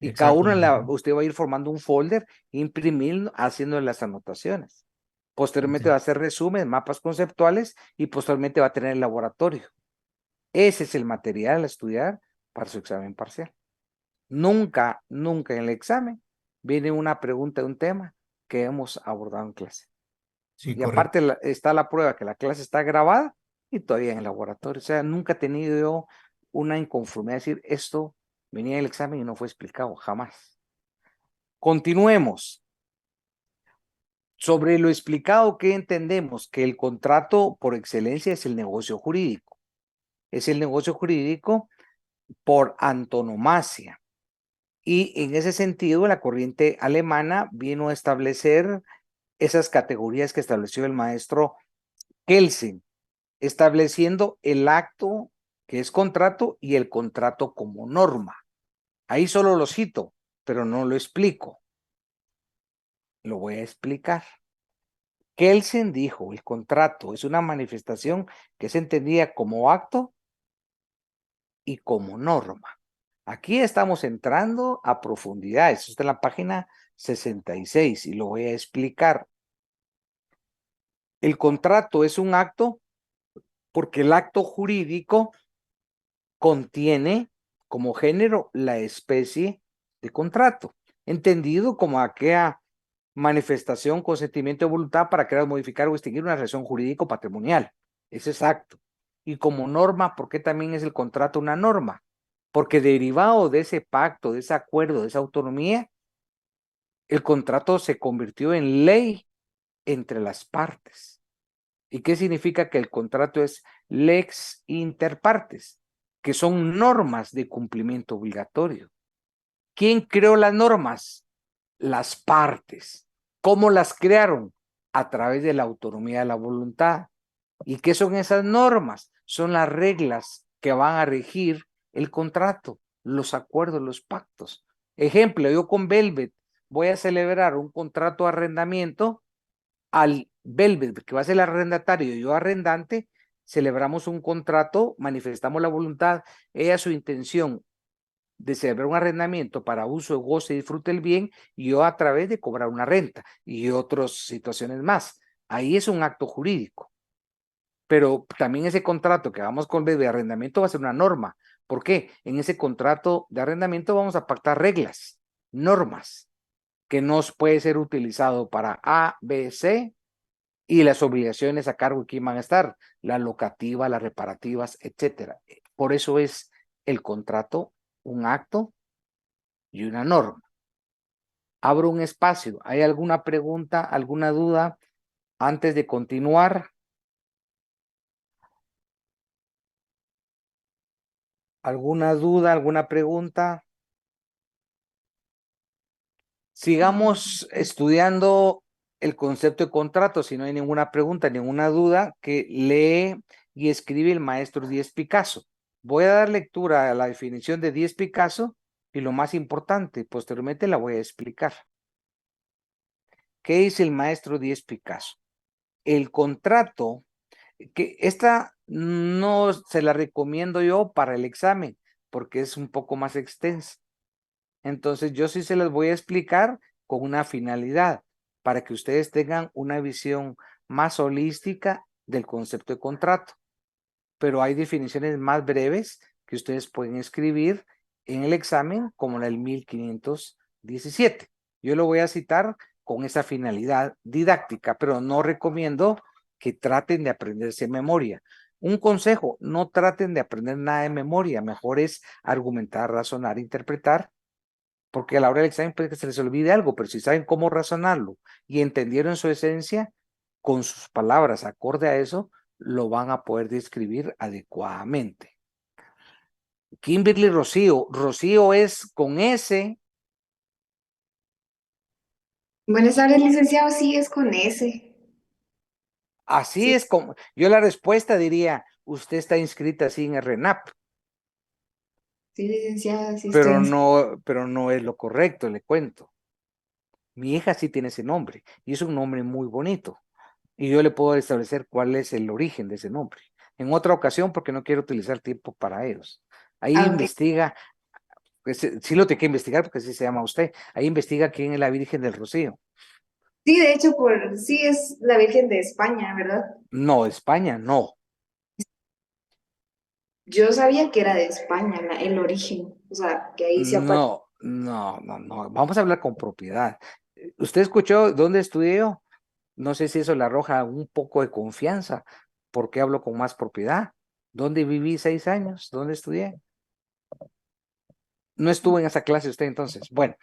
Y cada Exacto, uno, licenciado. usted va a ir formando un folder, imprimir, haciendo las anotaciones. Posteriormente va a hacer resumen, mapas conceptuales y posteriormente va a tener el laboratorio. Ese es el material a estudiar para su examen parcial. Nunca en el examen viene una pregunta de un tema que hemos abordado en clase. Sí, Y correcto. aparte está la prueba que la clase está grabada y todavía en el laboratorio. O sea, nunca he tenido yo una inconformidad de decir esto venía en el examen y no fue explicado, jamás. Continuemos. Sobre lo explicado, ¿qué entendemos? Que el contrato por excelencia es el negocio jurídico. Es el negocio jurídico por antonomasia. Y en ese sentido, la corriente alemana vino a establecer esas categorías que estableció el maestro Kelsen, estableciendo el acto que es contrato y el contrato como norma. Ahí solo lo cito, pero no lo explico. Lo voy a explicar. Kelsen dijo, el contrato es una manifestación que se entendía como acto y como norma. Aquí estamos entrando a profundidad. Eso está en la página 66 y lo voy a explicar. El contrato es un acto porque el acto jurídico contiene como género la especie de contrato, entendido como aquella manifestación, consentimiento de voluntad para crear, modificar o extinguir una relación jurídico-patrimonial. Ese es acto. Y como norma, ¿por qué también es el contrato una norma? Porque derivado de ese pacto, de ese acuerdo, de esa autonomía, el contrato se convirtió en ley entre las partes. ¿Y qué significa que el contrato es lex inter partes? Que son normas de cumplimiento obligatorio. ¿Quién creó las normas? Las partes. ¿Cómo las crearon? A través de la autonomía de la voluntad. ¿Y qué son esas normas? Son las reglas que van a regir el contrato, los acuerdos, los pactos. Ejemplo, yo con Velvet voy a celebrar un contrato de arrendamiento. Al Velvet, que va a ser el arrendatario y yo arrendante, celebramos un contrato, manifestamos la voluntad, ella su intención de celebrar un arrendamiento para uso, goce y disfrute el bien, y yo a través de cobrar una renta y otras situaciones más. Ahí es un acto jurídico. Pero también ese contrato que vamos con el de arrendamiento va a ser una norma. ¿Por qué? En ese contrato de arrendamiento vamos a pactar reglas, normas, que nos puede ser utilizado para A, B, C, y las obligaciones a cargo de quién van a estar, la locativa, las reparativas, etcétera. Por eso es el contrato un acto y una norma. Abro un espacio. ¿Hay alguna pregunta, alguna duda antes de continuar? ¿Alguna duda, alguna pregunta? Sigamos estudiando el concepto de contrato. Si no hay ninguna pregunta, ninguna duda, que lee y escribe el maestro Díez Picasso. Voy a dar lectura a la definición de Díez Picasso y lo más importante, posteriormente la voy a explicar. ¿Qué dice el maestro Díez Picasso? El contrato, que esta no se la recomiendo yo para el examen, porque es un poco más extensa. Entonces yo sí se las voy a explicar con una finalidad, para que ustedes tengan una visión más holística del concepto de contrato. Pero hay definiciones más breves que ustedes pueden escribir en el examen, como la del 1517. Yo lo voy a citar con esa finalidad didáctica, pero no recomiendo que traten de aprenderse de memoria. Un consejo, no traten de aprender nada de memoria, mejor es argumentar, razonar, interpretar, porque a la hora del examen puede que se les olvide algo, pero si saben cómo razonarlo y entendieron su esencia, con sus palabras acorde a eso, lo van a poder describir adecuadamente. Kimberly Rocío. Rocío es con S. Buenas tardes, licenciado. Sí, es con S. Así Sí, es como, yo la respuesta diría, usted está inscrita así en el RENAP, sí, licenciada, sí estoy pero inscrita. no es lo correcto, le cuento. Mi hija sí tiene ese nombre y es un nombre muy bonito. Y yo le puedo establecer cuál es el origen de ese nombre. En otra ocasión, porque no quiero utilizar tiempo para ellos. Ahí Ah, ok. investiga, pues, sí lo tiene que investigar porque así se llama usted. Ahí investiga quién es la Virgen del Rocío. Sí, de hecho, sí es la Virgen de España, ¿verdad? No, España, no. Yo sabía que era de España, el origen, o sea, que ahí se aparece. No. Vamos a hablar con propiedad. ¿Usted escuchó dónde estudié yo? No sé si eso le arroja un poco de confianza. ¿Por qué hablo con más propiedad? ¿Dónde viví 6 años? ¿Dónde estudié? No estuvo en esa clase usted entonces. Bueno,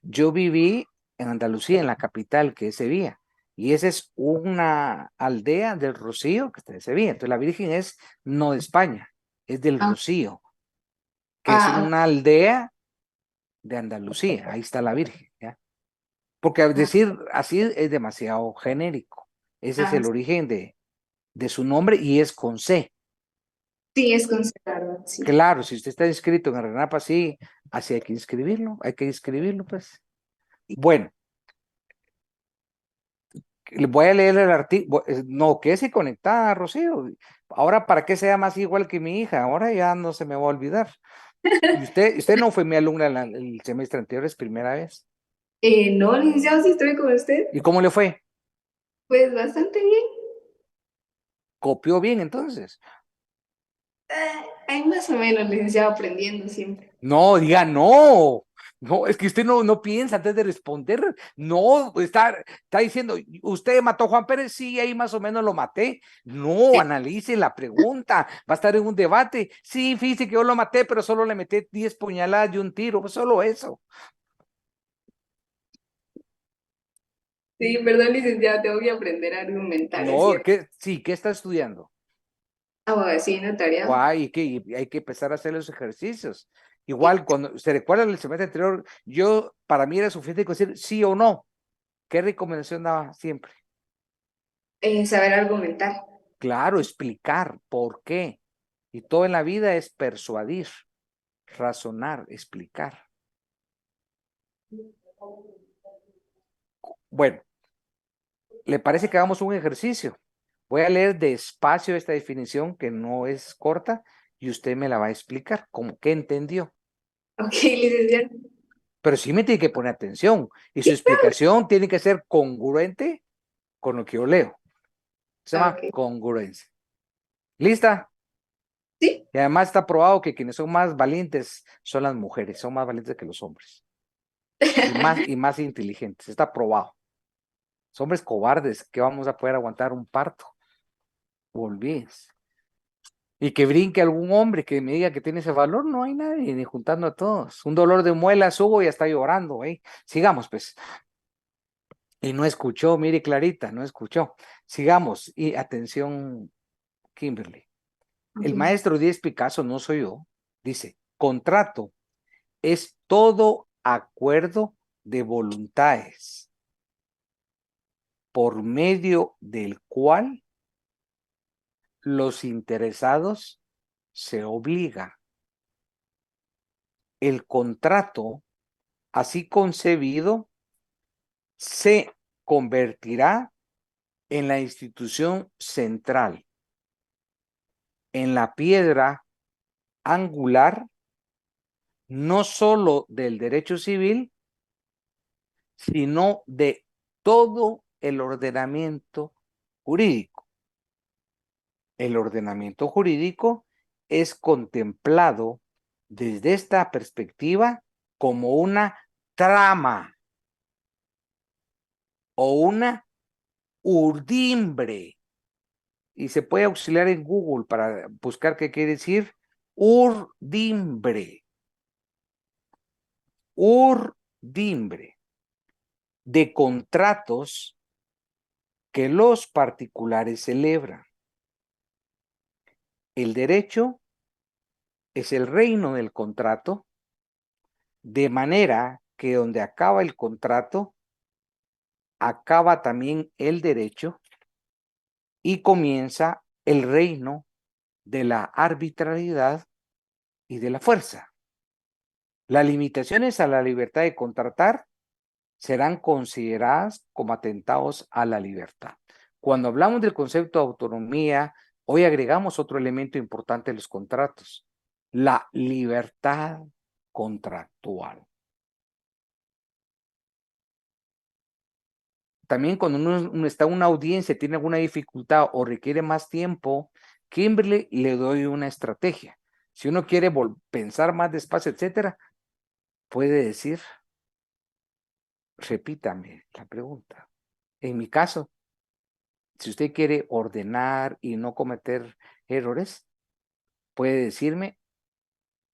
yo viví en Andalucía, en la capital, que es Sevilla. Y esa es una aldea del Rocío, que está en Sevilla. Entonces la Virgen es no de España, es del Ah, Rocío, que es ah, una aldea de Andalucía. Ahí está la Virgen, ¿ya? Porque al ah, decir así es demasiado genérico. Ese es ah, el origen de su nombre y es con C. sí, es con C, la verdad, sí. Claro, si usted está inscrito en el RENAP así, así hay que inscribirlo, pues. Bueno, le voy a leer el artículo. No, quédese conectada, Rocío. Ahora, ¿para qué sea más igual que mi hija? Ahora ya no se me va a olvidar. Y usted no fue mi alumna el semestre anterior, es primera vez. No, licenciado, sí estoy con usted. ¿Y cómo le fue? Pues bastante bien. ¿Copió bien entonces? Hay más o menos, licenciado, aprendiendo siempre. No, diga no. No, es que usted no piensa antes de responder. No, está diciendo, ¿usted mató a Juan Pérez? Sí, ahí más o menos lo maté. No, analice la pregunta. Va a estar en un debate. Sí, fíjese que yo lo maté, pero solo le metí 10 puñaladas de un tiro. Pues solo eso. Sí, perdón, licenciado, tengo que aprender a argumentar, es No, cierto. ¿qué está estudiando? Sí, notariado. Guay, hay que empezar a hacer los ejercicios. Igual, cuando se recuerda el semestre anterior, para mí era suficiente con decir sí o no. ¿Qué recomendación daba siempre? Saber argumentar. Claro, explicar por qué. Y todo en la vida es persuadir, razonar, explicar. Bueno, ¿le parece que hagamos un ejercicio? Voy a leer despacio esta definición que no es corta y usted me la va a explicar como que entendió. Ok, licenciado. Pero sí me tiene que poner atención y su Sí, claro. explicación tiene que ser congruente con lo que yo leo. Se llama Ok. congruencia. ¿Lista? Sí. Y además está probado que quienes son más valientes son las mujeres, son más valientes que los hombres. Y más inteligentes. Está probado. Los hombres cobardes que vamos a poder aguantar un parto. Olvídense. Y que brinque algún hombre que me diga que tiene ese valor, no hay nadie, ni juntando a todos. Un dolor de muela subo y está llorando, ¿eh? Sigamos, pues. Y no escuchó, mire Clarita, no escuchó. Sigamos. Y atención, Kimberly. El Ok. maestro Díaz Picasso, no soy yo, dice, contrato es todo acuerdo de voluntades por medio del cual los interesados se obligan. El contrato, así concebido, se convertirá en la institución central, en la piedra angular, no solo del derecho civil, sino de todo el ordenamiento jurídico. El ordenamiento jurídico es contemplado desde esta perspectiva como una trama o una urdimbre. Y se puede auxiliar en Google para buscar qué quiere decir urdimbre. Urdimbre de contratos que los particulares celebran. El derecho es el reino del contrato, de manera que donde acaba el contrato, acaba también el derecho y comienza el reino de la arbitrariedad y de la fuerza. Las limitaciones a la libertad de contratar serán consideradas como atentados a la libertad. Cuando hablamos del concepto de autonomía, hoy agregamos otro elemento importante de los contratos, la libertad contractual. también cuando uno está en una audiencia, tiene alguna dificultad o requiere más tiempo, Kimberly, le doy una estrategia. Si uno quiere pensar más despacio, etcétera, puede decir, repítame la pregunta. En mi caso, si usted quiere ordenar y no cometer errores, puede decirme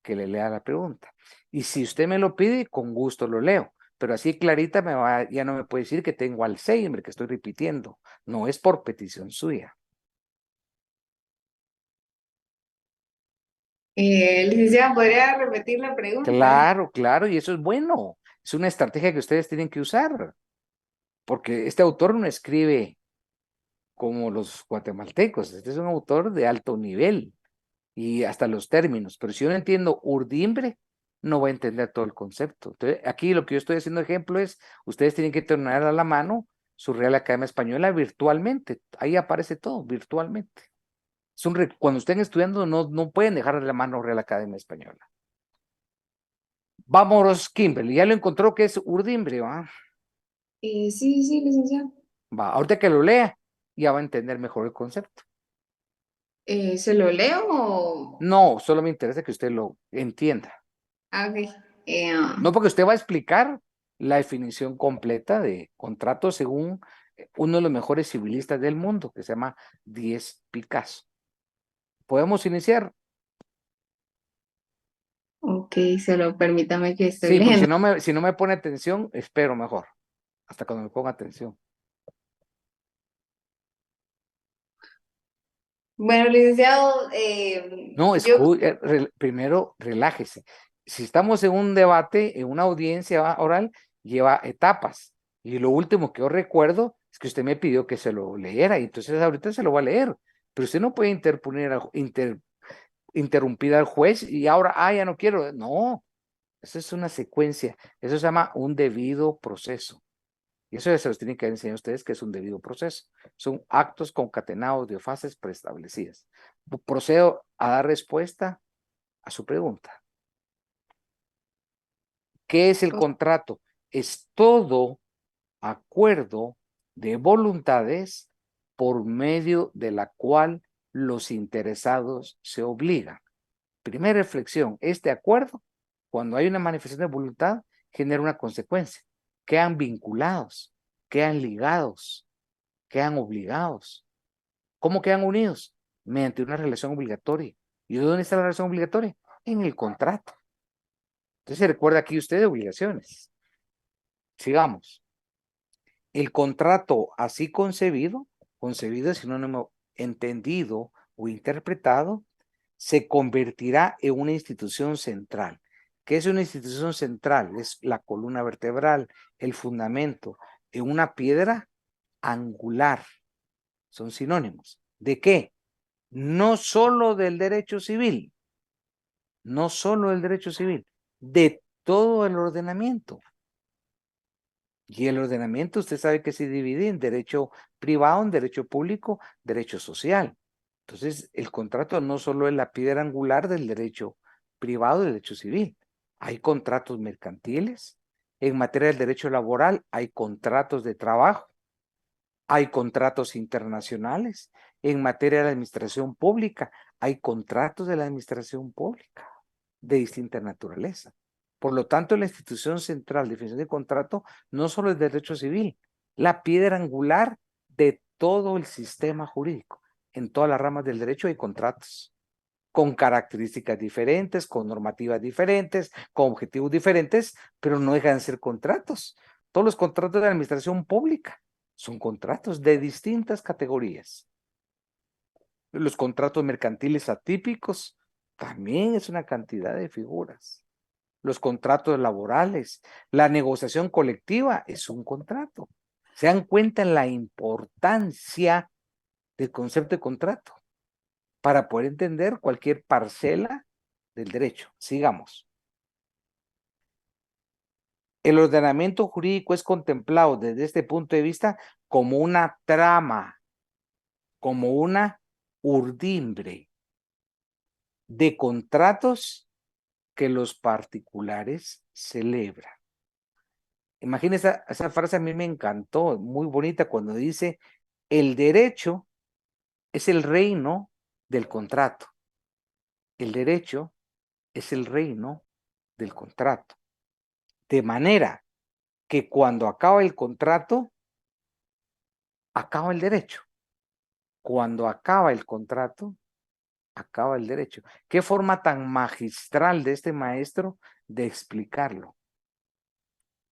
que le lea la pregunta. Y si usted me lo pide, con gusto lo leo. Pero así clarita ya no me puede decir que tengo Alzheimer, que estoy repitiendo. No es por petición suya. Licenciada, ¿podría repetir la pregunta? Claro, claro, y eso es bueno. Es una estrategia que ustedes tienen que usar. Porque este autor no escribe como los guatemaltecos. Este es un autor de alto nivel y hasta los términos. Pero si yo no entiendo urdimbre, no voy a entender todo el concepto. Entonces, aquí lo que yo estoy haciendo ejemplo es, ustedes tienen que tener a la mano su Real Academia Española virtualmente. Ahí aparece todo, virtualmente. Cuando estén estudiando, no pueden dejar de la mano Real Academia Española. Vámonos, Kimberly. Ya lo encontró que es urdimbre, ¿va? Sí, licenciada. Va, ahorita que lo lea, ya va a entender mejor el concepto. ¿Se lo leo o...? No, solo me interesa que usted lo entienda. Ok. No, porque usted va a explicar la definición completa de contrato según uno de los mejores civilistas del mundo, que se llama Diez Picasso. ¿Podemos iniciar? Ok, solo permítame que estoy Sí, porque leyendo. si no me pone atención, espero mejor, hasta cuando me ponga atención. Bueno, licenciado, No, yo... primero relájese. Si estamos en un debate, en una audiencia oral, lleva etapas. Y lo último que yo recuerdo es que usted me pidió que se lo leyera, y entonces ahorita se lo va a leer. Pero usted no puede interrumpir al juez y ahora, ya no quiero. No, eso es una secuencia. Eso se llama un debido proceso. Y eso ya se los tienen que enseñar a ustedes que es un debido proceso. Son actos concatenados de fases preestablecidas. Procedo a dar respuesta a su pregunta. ¿Qué es el contrato? Es todo acuerdo de voluntades por medio de la cual los interesados se obligan. Primera reflexión, este acuerdo, cuando hay una manifestación de voluntad, genera una consecuencia. Quedan vinculados, quedan ligados, quedan obligados. ¿Cómo quedan unidos? Mediante una relación obligatoria. ¿Y dónde está la relación obligatoria? En el contrato. Entonces recuerda aquí usted de obligaciones. Sigamos. El contrato así concebido es sinónimo entendido o interpretado, se convertirá en una institución central. ¿Qué es una institución central? Es la columna vertebral, el fundamento, en una piedra angular. Son sinónimos. ¿De qué? No solo del derecho civil, no solo del derecho civil, de todo el ordenamiento. Y el ordenamiento, usted sabe que se divide en derecho privado, en derecho público, derecho social. Entonces, el contrato no solo es la piedra angular del derecho privado, del derecho civil. Hay contratos mercantiles. En materia del derecho laboral, hay contratos de trabajo. Hay contratos internacionales. En materia de la administración pública, hay contratos de la administración pública de distinta naturaleza. Por lo tanto, la institución central de definición de contrato no solo es derecho civil, la piedra angular de todo el sistema jurídico. En todas las ramas del derecho hay contratos, con características diferentes, con normativas diferentes, con objetivos diferentes, pero no dejan de ser contratos. Todos los contratos de la administración pública son contratos de distintas categorías. Los contratos mercantiles atípicos también es una cantidad de figuras. Los contratos laborales, la negociación colectiva es un contrato. Se dan cuenta en la importancia del concepto de contrato para poder entender cualquier parcela del derecho. Sigamos. El ordenamiento jurídico es contemplado desde este punto de vista como una trama, como una urdimbre de contratos que los particulares celebran. Imagínense esa frase, a mí me encantó, muy bonita, cuando dice, el derecho es el reino del contrato. El derecho es el reino del contrato. De manera que cuando acaba el contrato, acaba el derecho. Cuando acaba el contrato, acaba el derecho. Qué forma tan magistral de este maestro de explicarlo.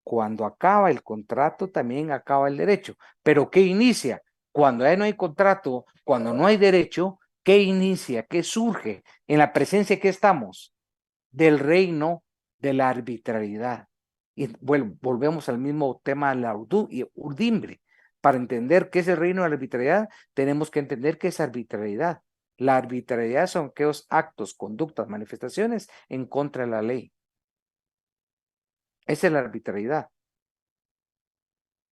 Cuando acaba el contrato, también acaba el derecho. Pero ¿qué inicia? Cuando ya no hay contrato, cuando no hay derecho, ¿qué inicia? ¿Qué surge? En la presencia que estamos del reino de la arbitrariedad. Y volvemos al mismo tema de la urdimbre. Para entender qué es el reino de la arbitrariedad, tenemos que entender qué es arbitrariedad. La arbitrariedad son aquellos actos, conductas, manifestaciones en contra de la ley. Esa es la arbitrariedad.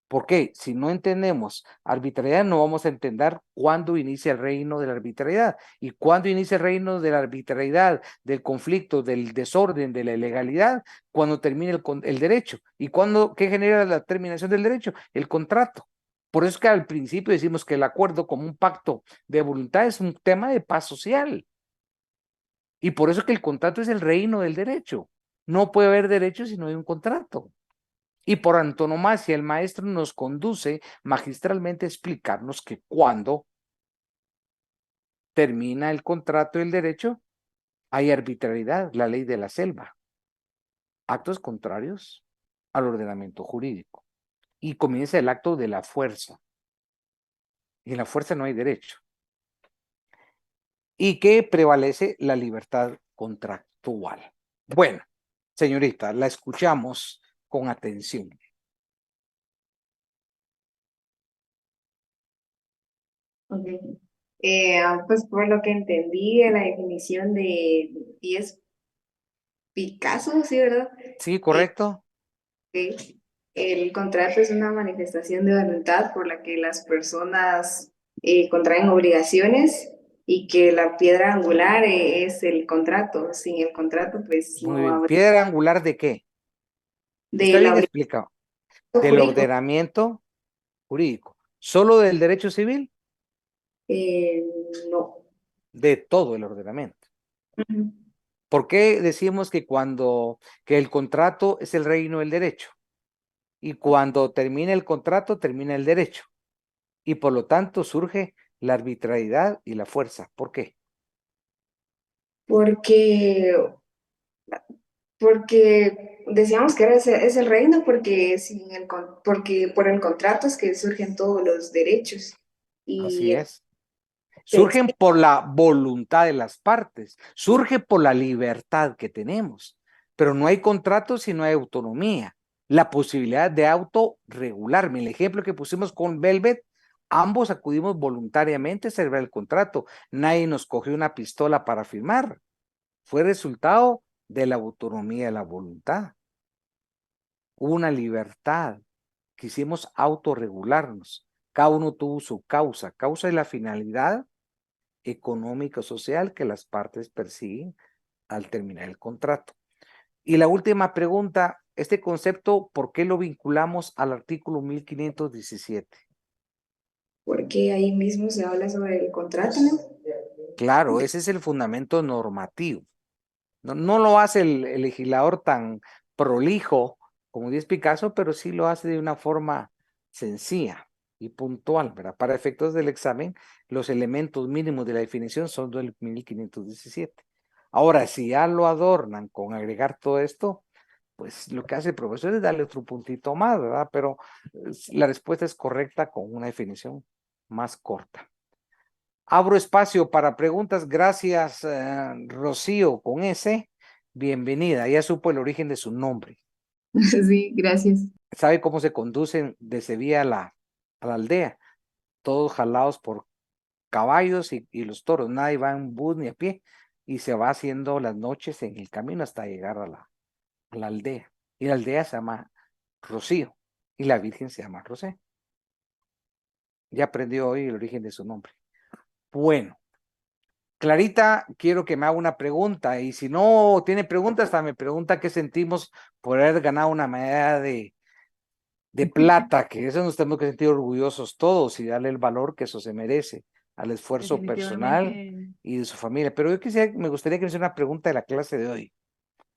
¿Por qué? Si no entendemos arbitrariedad, no vamos a entender cuándo inicia el reino de la arbitrariedad. Y cuándo inicia el reino de la arbitrariedad, del conflicto, del desorden, de la ilegalidad, cuando termina el derecho. ¿Y qué genera la terminación del derecho? El contrato. Por eso es que al principio decimos que el acuerdo como un pacto de voluntad es un tema de paz social. Y por eso es que el contrato es el reino del derecho. No puede haber derecho si no hay un contrato. Y por antonomasia, el maestro nos conduce magistralmente a explicarnos que cuando termina el contrato del derecho, hay arbitrariedad, la ley de la selva, actos contrarios al ordenamiento jurídico. Y comienza el acto de la fuerza. Y en la fuerza no hay derecho. Y que prevalece la libertad contractual. Bueno, señorita, la escuchamos con atención. Ok. Pues por lo que entendí de la definición de 10 Picasso, ¿sí, verdad? ¿Sí, correcto? Ok. El contrato es una manifestación de voluntad por la que las personas contraen obligaciones y que la piedra angular es el contrato. Sin el contrato, pues Muy no bien. habría ¿Piedra angular de qué? Está de la bien obligación explicado. Del jurídica. ordenamiento jurídico. ¿Solo del derecho civil? Eh, no. De todo el ordenamiento. Ujú. ¿Por qué decimos que que el contrato es el reino del derecho? Y cuando termina el contrato, termina el derecho. Y por lo tanto surge la arbitrariedad y la fuerza. ¿Por qué? Porque, porque decíamos que es el reino porque, porque por el contrato es que surgen todos los derechos. Así Y es. se Surgen por la voluntad de las partes, surge por la libertad que tenemos, pero no hay contrato si no hay autonomía, la posibilidad de autorregularme. El ejemplo que pusimos con Velvet, ambos acudimos voluntariamente a celebrar el contrato, nadie nos cogió una pistola para firmar, fue resultado de la autonomía de la voluntad. Hubo una libertad, quisimos autorregularnos, cada uno tuvo su causa y la finalidad económico social que las partes persiguen al terminar el contrato. Y la última pregunta, este concepto, ¿por qué lo vinculamos al artículo 1517? porque ahí mismo se habla sobre el contrato, ¿no? Claro, ese es el fundamento normativo. No lo hace el legislador tan prolijo como dice Picasso, pero sí lo hace de una forma sencilla y puntual, ¿verdad? Para efectos del examen, los elementos mínimos de la definición son del 1517. Ahora, si ya lo adornan con agregar todo esto, pues lo que hace el profesor es darle otro puntito más, ¿verdad? Pero la respuesta es correcta con una definición más corta. Abro espacio para preguntas. Gracias, Rocío, con ese. Bienvenida. Ya supo el origen de su nombre. Sí, gracias. ¿Sabe cómo se conducen de Sevilla a la aldea? Todos jalados por caballos y los toros. Nadie va en bus ni a pie. Y se va haciendo las noches en el camino hasta llegar a la aldea. Y la aldea se llama Rocío. Y la Virgen se llama Rosé. Ya aprendió hoy el origen de su nombre. Bueno. Clarita, quiero que me haga una pregunta y si no tiene preguntas, hasta me pregunta qué sentimos por haber ganado una medalla de de plata, que eso nos tenemos que sentir orgullosos todos y darle el valor que eso se merece al esfuerzo personal Definitivamente. y de su familia. Pero me gustaría que me hiciera una pregunta de la clase de hoy,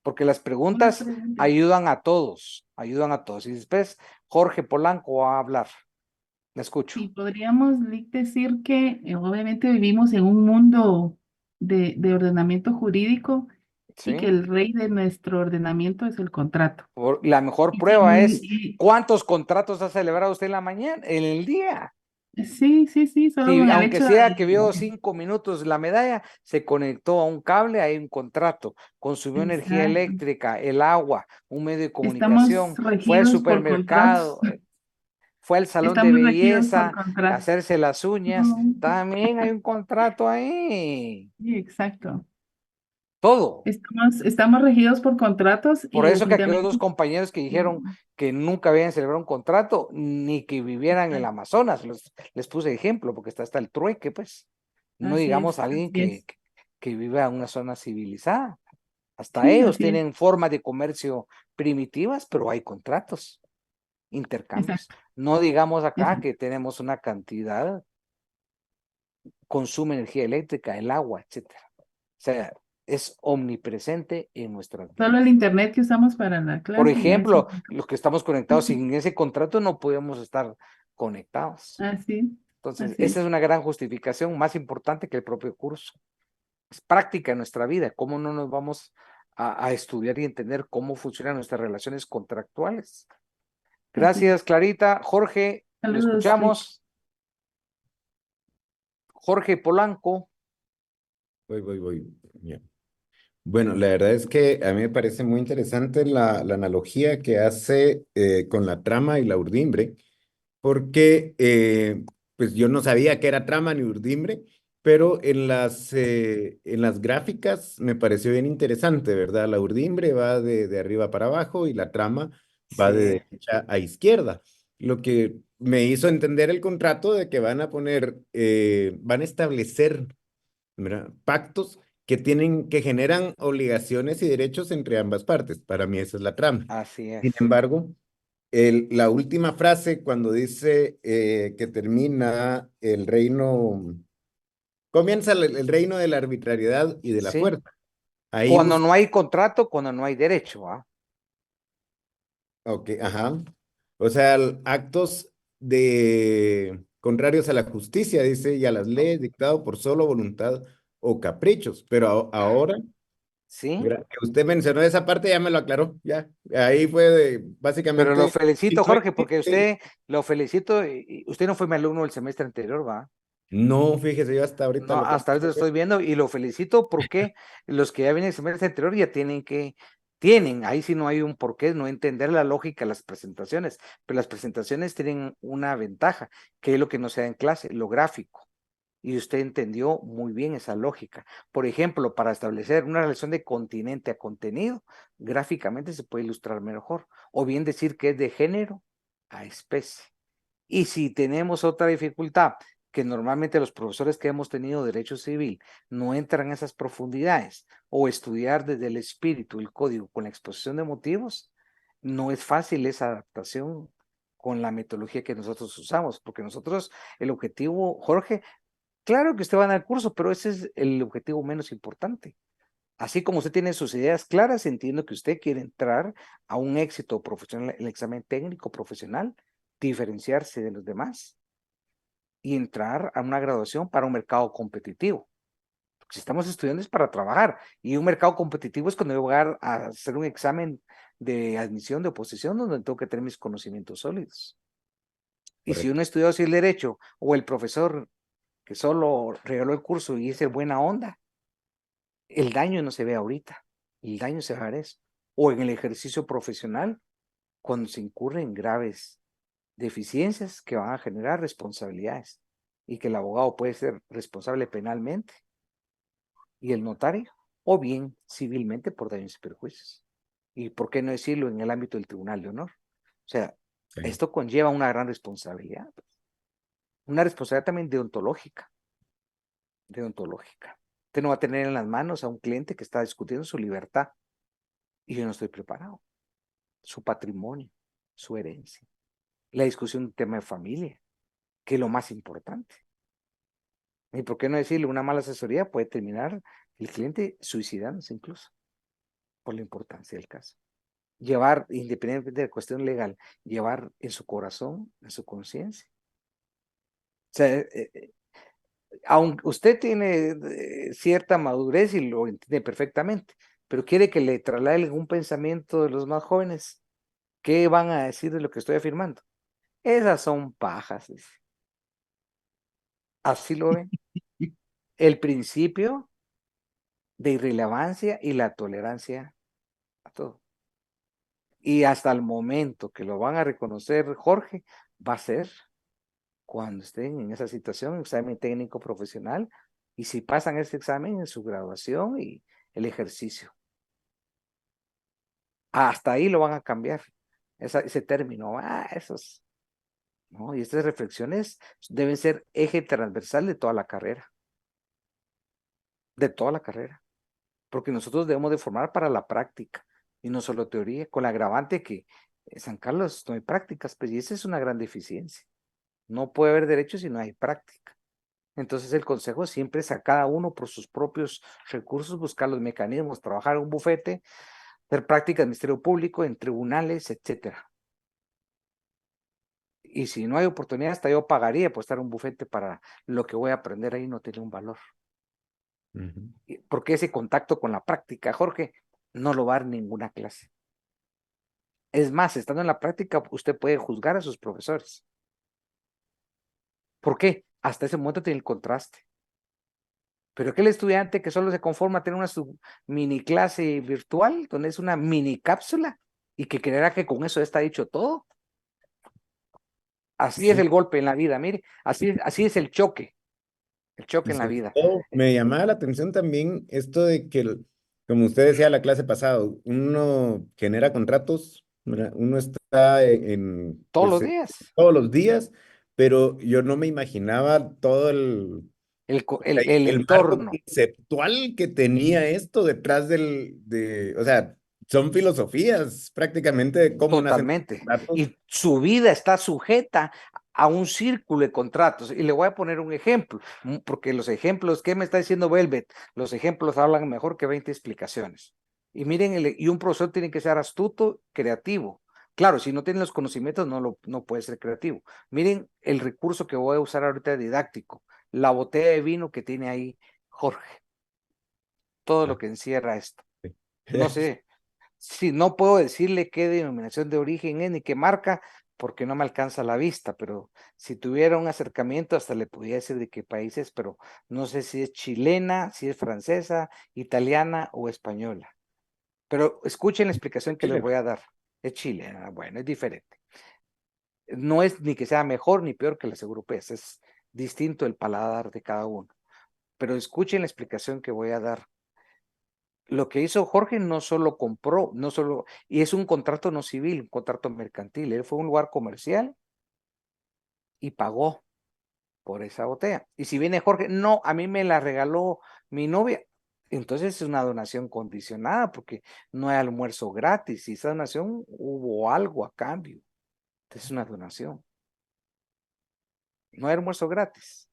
porque las Una preguntas pregunta. ayudan a todos. Y después Jorge Polanco va a hablar. Le escucho. Sí, podríamos decir que obviamente vivimos en un mundo de ordenamiento jurídico y que ¿Sí? el rey de nuestro ordenamiento es el contrato. La mejor Y prueba sin, es cuántos contratos ha celebrado usted en la mañana, en el día. sí, sí, sí, solo Sí, con el aunque hecho sea que vio de... 5 minutos la medalla, se conectó a un cable, hay un contrato, consumió energía Exacto. eléctrica, el agua, un medio de Estamos comunicación, fue al regidos por contratos. supermercado, fue al salón de Estamos regidos por belleza, a contratos. hacerse las uñas, también hay un contrato ahí, Sí, exacto. todo. Estamos regidos por contratos y Por eso que aquellos definitivamente. dos compañeros que dijeron Mm, que nunca habían celebrado un contrato, ni que vivieran en el exacto. Amazonas, les puse ejemplo, porque está hasta el trueque, pues. No Así digamos es, a alguien así es. que vive en una zona civilizada. Hasta Sí, ellos así es. tienen formas de comercio primitivas, pero hay contratos, intercambios. Exacto, No digamos acá exacto. que tenemos una cantidad, consume energía eléctrica, el agua, etcétera. O sea, es omnipresente en nuestras Solo el vidas. internet que usamos para la Por clase ya es un ejemplo, contrato. los que estamos conectados sin ese contrato no podemos estar conectados. Así, Entonces, así esa es. es una gran justificación, más importante que el propio curso. Es práctica en nuestra vida. ¿Cómo no nos vamos a estudiar y entender cómo funcionan nuestras relaciones contractuales? Así es. Gracias, Clarita. Jorge, lo Saludos, Rich. escuchamos. Jorge Polanco. Voy. Ya. Bueno, la verdad es que a mí me parece muy interesante la analogía que hace con la trama y la urdimbre, porque pues yo no sabía que era trama ni urdimbre, pero en las gráficas me pareció bien interesante, ¿verdad? La urdimbre va de arriba para abajo y la trama va Sí, de derecha a izquierda, lo que me hizo entender el contrato de que van a establecer, ¿verdad? Pactos que generan obligaciones y derechos entre ambas partes. Para mí esa es la trama. así Sin es. embargo, la última frase cuando dice que termina el reino, comienza el reino de la arbitrariedad y de la Sí. fuerza. Ahí Cuando no hay contrato, cuando no hay derecho, ¿ah? ok, ajá. O sea, actos contrarios a la justicia, dice, y a las leyes dictado por solo voluntad o caprichos. Pero ahora Sí. que usted mencionó esa parte, ya me lo aclaró, ya. Ahí fue Pero lo básicamente, si felicito, no Jorge, porque existe, usted, lo felicito, y usted no fue mi alumno el semestre anterior, ¿va? no, fíjese, yo hasta ahorita No, lo hasta ahorita lo conozco. estoy viendo y lo felicito porque los que ya vienen el semestre anterior ya ahí sí no hay un porqué, no entender la lógica de las presentaciones, pero las presentaciones tienen una ventaja, que es lo que no se da en clase, lo gráfico. Y usted entendió muy bien esa lógica. Por ejemplo, para establecer una relación de continente a contenido, gráficamente se puede ilustrar mejor, o bien decir que es de género a especie. Y si tenemos otra dificultad, que normalmente los profesores que hemos tenido derecho civil no entran en esas profundidades, o estudiar desde el espíritu, el código, con la exposición de motivos, no es fácil esa adaptación con la metodología que nosotros usamos, porque nosotros, el objetivo, Jorge, claro que usted va a dar el curso, pero ese es el objetivo menos importante. Así como usted tiene sus ideas claras, entiendo que usted quiere entrar a un éxito profesional, el examen técnico profesional, diferenciarse de los demás y entrar a una graduación para un mercado competitivo. Porque si estamos estudiando es para trabajar y un mercado competitivo es cuando yo voy a hacer un examen de admisión, de oposición, donde tengo que tener mis conocimientos sólidos. Y si Correcto. uno estudió así el derecho o el profesor que solo regaló el curso y es el buena onda, el daño no se ve ahorita, el daño se va a ver eso. O en el ejercicio profesional, cuando se incurre en graves deficiencias que van a generar responsabilidades y que el abogado puede ser responsable penalmente y el notario, o bien civilmente por daños y perjuicios. Y por qué no decirlo en el ámbito del Tribunal de Honor. O sea, Sí. esto conlleva una gran responsabilidad, una responsabilidad también deontológica. Usted no va a tener en las manos a un cliente que está discutiendo su libertad y yo no estoy preparado, su patrimonio, su herencia. la discusión de un tema de familia, que es lo más importante. ¿Y por qué no decirle una mala asesoría puede terminar el cliente suicidándose incluso, por la importancia del caso? Llevar, independientemente de la cuestión legal, llevar en su corazón, en su conciencia. O sea, aunque usted tiene cierta madurez y lo entiende perfectamente, pero quiere que le traslade algún pensamiento de los más jóvenes, ¿qué van a decir de lo que estoy afirmando? Esas son pajas, dice. Así lo ven. El principio de irrelevancia y la tolerancia a todo. Y hasta el momento que lo van a reconocer, Jorge, va a ser cuando estén en esa situación, examen técnico profesional, y si pasan ese examen en su graduación y el ejercicio. Hasta ahí lo van a cambiar, ese término, esos, ¿no? Y estas reflexiones deben ser eje transversal de toda la carrera, porque nosotros debemos de formar para la práctica, y no solo teoría, con la agravante que en San Carlos no hay prácticas, pues, y esa es una gran deficiencia. No puede haber derecho si no hay práctica. Entonces el consejo siempre es a cada uno por sus propios recursos, buscar los mecanismos, trabajar en un bufete, hacer prácticas en el Ministerio Público, en tribunales, etcétera. Y si no hay oportunidad, hasta yo pagaría por estar en un bufete para lo que voy a aprender ahí no tiene un valor. Porque ese contacto con la práctica, Jorge, no lo va a dar ninguna clase. Es más, estando en la práctica, usted puede juzgar a sus profesores. ¿Por qué? Hasta ese momento tiene el contraste. Pero aquel estudiante que solo se conforma a tener una mini clase virtual, donde es una mini cápsula, y que creerá que con eso está dicho todo. Así es el golpe en la vida, mire, así es el choque Y en la sobre vida. todo, me llamaba la atención también esto de que, como usted decía la clase pasada, uno genera contratos, ¿verdad? Uno está Todos los pues, días. todos los días, pero yo no me imaginaba todo El el marco entorno. conceptual que tenía esto detrás o sea, son filosofías prácticamente de cómo nacen los Totalmente. contratos. Y su vida está sujeta a un círculo de contratos. Y le voy a poner un ejemplo, porque los ejemplos, ¿qué me está diciendo Velvet? Los ejemplos hablan mejor que 20 explicaciones. Y miren, y un profesor tiene que ser astuto, creativo. Claro, si no tiene los conocimientos, no puede ser creativo. Miren el recurso que voy a usar ahorita didáctico, la botella de vino que tiene ahí Jorge. Todo lo que encierra esto. No sé, si no puedo decirle qué denominación de origen es ni qué marca, porque no me alcanza la vista, pero si tuviera un acercamiento hasta le podría decir de qué país es, pero no sé si es chilena, si es francesa, italiana o española. Pero escuchen la explicación que les voy a dar. Es chilena, bueno, es diferente. No es ni que sea mejor ni peor que las europeas, es distinto el paladar de cada uno. Pero escuchen la explicación que voy a dar. Lo que hizo Jorge no solo compró, y es un contrato no civil, un contrato mercantil. Él fue a un lugar comercial y pagó por esa botella. Y si viene Jorge, no, a mí me la regaló mi novia. Entonces es una donación condicionada porque no hay almuerzo gratis. Y esa donación hubo algo a cambio. Entonces es una donación. No hay almuerzo gratis.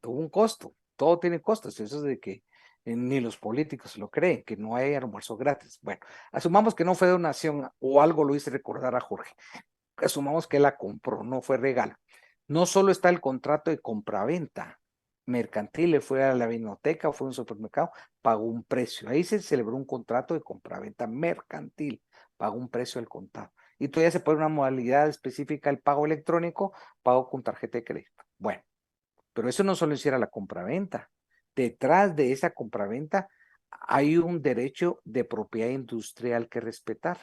Tuvo un costo. Todo tiene costos. Eso es de que ni los políticos lo creen, que no hay almuerzo gratis. Bueno, asumamos que no fue donación o algo lo hice recordar a Jorge. Asumamos que la compró, no fue regalo. No solo está el contrato de compraventa mercantil, le fue a la vinoteca o fue a un supermercado, pagó un precio. Ahí se celebró un contrato de compraventa mercantil, pagó un precio al contado. Y todavía se pone una modalidad específica el pago electrónico, pago con tarjeta de crédito. Bueno, pero eso no solo hiciera la compraventa. Detrás de esa compraventa hay un derecho de propiedad industrial que respetar.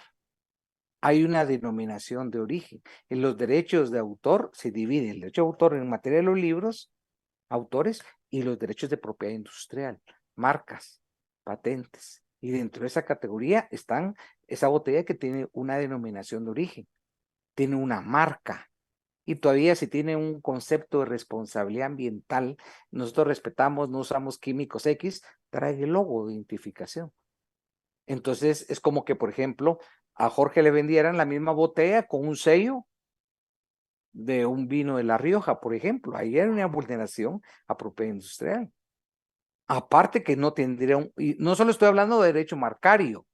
Hay una denominación de origen. En los derechos de autor se divide el derecho de autor en materia de los libros, autores, y los derechos de propiedad industrial, marcas, patentes. Y dentro de esa categoría están esa botella que tiene una denominación de origen, tiene una marca. Y todavía si tiene un concepto de responsabilidad ambiental, nosotros respetamos, no usamos químicos X, trae el logo de identificación. Entonces es como que, por ejemplo, a Jorge le vendieran la misma botella con un sello de un vino de La Rioja, por ejemplo. Ahí hay una vulneración a propiedad industrial. Aparte que no tendría y no solo estoy hablando de derecho marcario,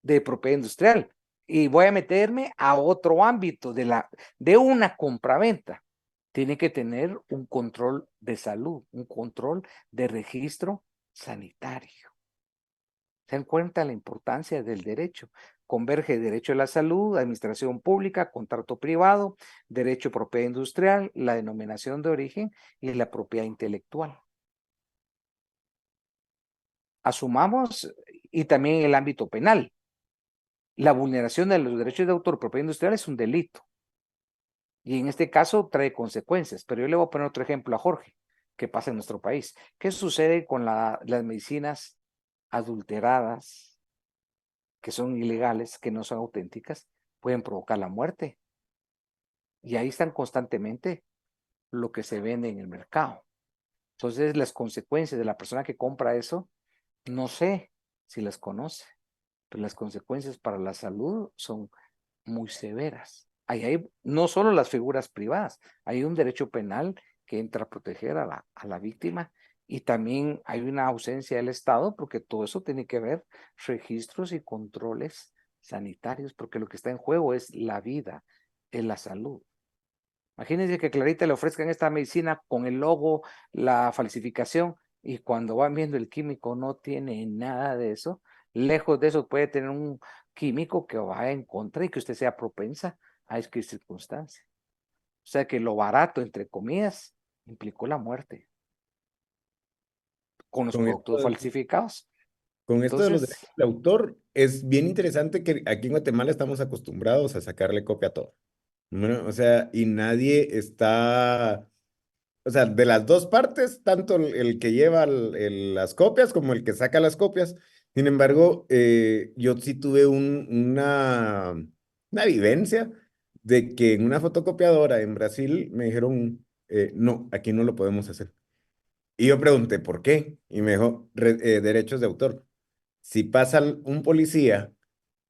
de propiedad industrial, y voy a meterme a otro ámbito de una compraventa. Tiene que tener un control de salud, un control de registro sanitario. Se dan cuenta la importancia del derecho. Converge derecho a la salud, administración pública, contrato privado, derecho a propiedad industrial, la denominación de origen y la propiedad intelectual. Asumamos, y también el ámbito penal. La vulneración de los derechos de autor y propiedad industrial es un delito. Y en este caso trae consecuencias. Pero yo le voy a poner otro ejemplo a Jorge, que pasa en nuestro país. ¿Qué sucede con las medicinas adulteradas, que son ilegales, que no son auténticas? Pueden provocar la muerte. Y ahí están constantemente lo que se vende en el mercado. Entonces, las consecuencias de la persona que compra eso, no sé si las conoce, pero las consecuencias para la salud son muy severas. Ahí hay no solo las figuras privadas, hay un derecho penal que entra a proteger a la víctima, y también hay una ausencia del Estado, porque todo eso tiene que ver registros y controles sanitarios, porque lo que está en juego es la vida, es la salud. Imagínense que Clarita le ofrezcan esta medicina con el logo, la falsificación, y cuando van viendo el químico no tiene nada de eso. Lejos de eso puede tener un químico que vaya en contra y que usted sea propensa a esta circunstancia. O sea que lo barato, entre comillas, implicó la muerte con los Con productos esto, falsificados. con esto de los Entonces, derechos de autor, es bien interesante que aquí en Guatemala estamos acostumbrados a sacarle copia a todo. Bueno, o sea, y nadie está, o sea, de las dos partes, tanto el que lleva las copias como el que saca las copias. Sin embargo, yo sí tuve una vivencia de que en una fotocopiadora en Brasil me dijeron, no, aquí no lo podemos hacer. Y yo pregunté, ¿por qué? Y me dijo, derechos de autor. Si pasa un policía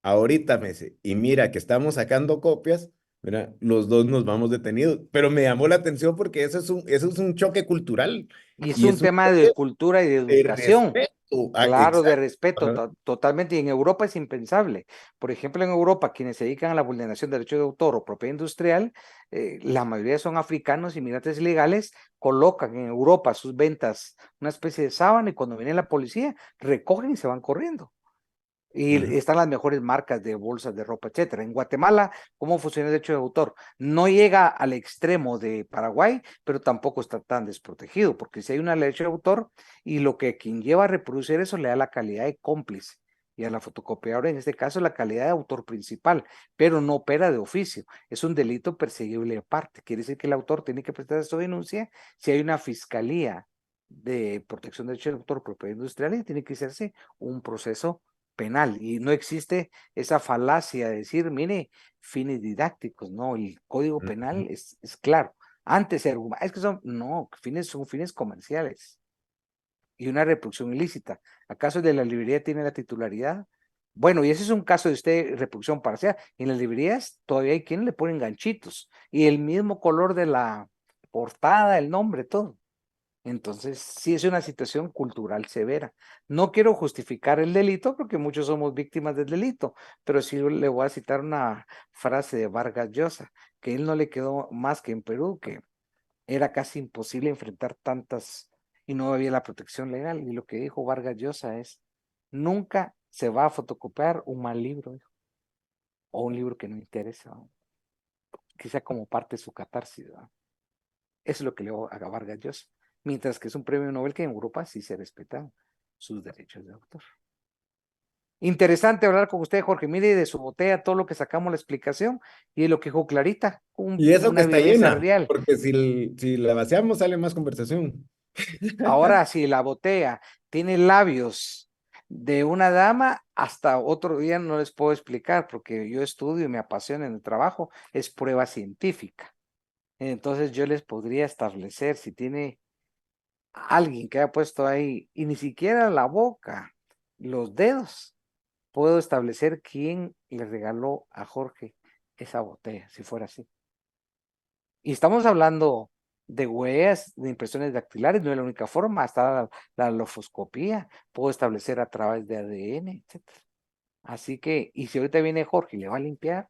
ahorita me dice, y mira que estamos sacando copias, mira, los dos nos vamos detenidos. Pero me llamó la atención porque eso es un choque cultural y es y un es un tema de choque cultura y de de educación. respeto. Ah, Claro, de exacto. respeto, Ajá. totalmente. Y en Europa es impensable. Por ejemplo, en Europa, quienes se dedican a la vulneración de derechos de autor o propiedad industrial, la mayoría son africanos, inmigrantes ilegales, colocan en Europa sus ventas una especie de sábana, y cuando viene la policía, recogen y se van corriendo. Y Ajá. están las mejores marcas de bolsas de ropa, etcétera. En Guatemala, ¿cómo funciona el derecho de autor? No llega al extremo de Paraguay, pero tampoco está tan desprotegido, porque si hay un derecho de autor, y lo que quien lleva a reproducir eso le da la calidad de cómplice, y a la fotocopiadora, en este caso, la calidad de autor principal, pero no opera de oficio. Es un delito perseguible aparte. Quiere decir que el autor tiene que prestar su denuncia si hay una fiscalía de protección de derechos de autor, propiedad industrial, y tiene que hacerse un proceso penal, y no existe esa falacia de decir, mire, fines didácticos. No, el código penal es claro. Antes era, es que no, son fines comerciales y una reproducción ilícita. ¿Acaso el de la librería tiene la titularidad? Bueno, y ese es un caso de reproducción parcial. En las librerías todavía hay quienes le ponen ganchitos y el mismo color de la portada, el nombre, todo. Entonces, sí es una situación cultural severa. No quiero justificar el delito porque muchos somos víctimas del delito, pero sí le voy a citar una frase de Vargas Llosa, que él no le quedó más que en Perú, que era casi imposible enfrentar tantas y no había la protección legal. Y lo que dijo Vargas Llosa es, nunca se va a fotocopiar un mal libro, dijo, o un libro que no interesa, ¿no? Que sea como parte de su catarsis, ¿no? Eso es lo que le haga Vargas Llosa. Mientras que es un premio Nobel que en Europa sí se respetan sus derechos de autor. Interesante hablar con usted, Jorge. Mire de su botella todo lo que sacamos la explicación y de lo que dijo Clarita, Y eso que una está vivencia llena, real. porque si la vaciamos sale más conversación. Ahora, si la botella tiene labios de una dama, hasta otro día no les puedo explicar, porque yo estudio y me apasiona en el trabajo, es prueba científica. Entonces yo les podría establecer si tiene alguien que haya puesto ahí, y ni siquiera la boca, los dedos, puedo establecer quién le regaló a Jorge esa botella, si fuera así. Y estamos hablando de huellas, de impresiones dactilares, no es la única forma, hasta la lofoscopía, puedo establecer a través de ADN, etcétera. Así que, y si ahorita viene Jorge y le va a limpiar,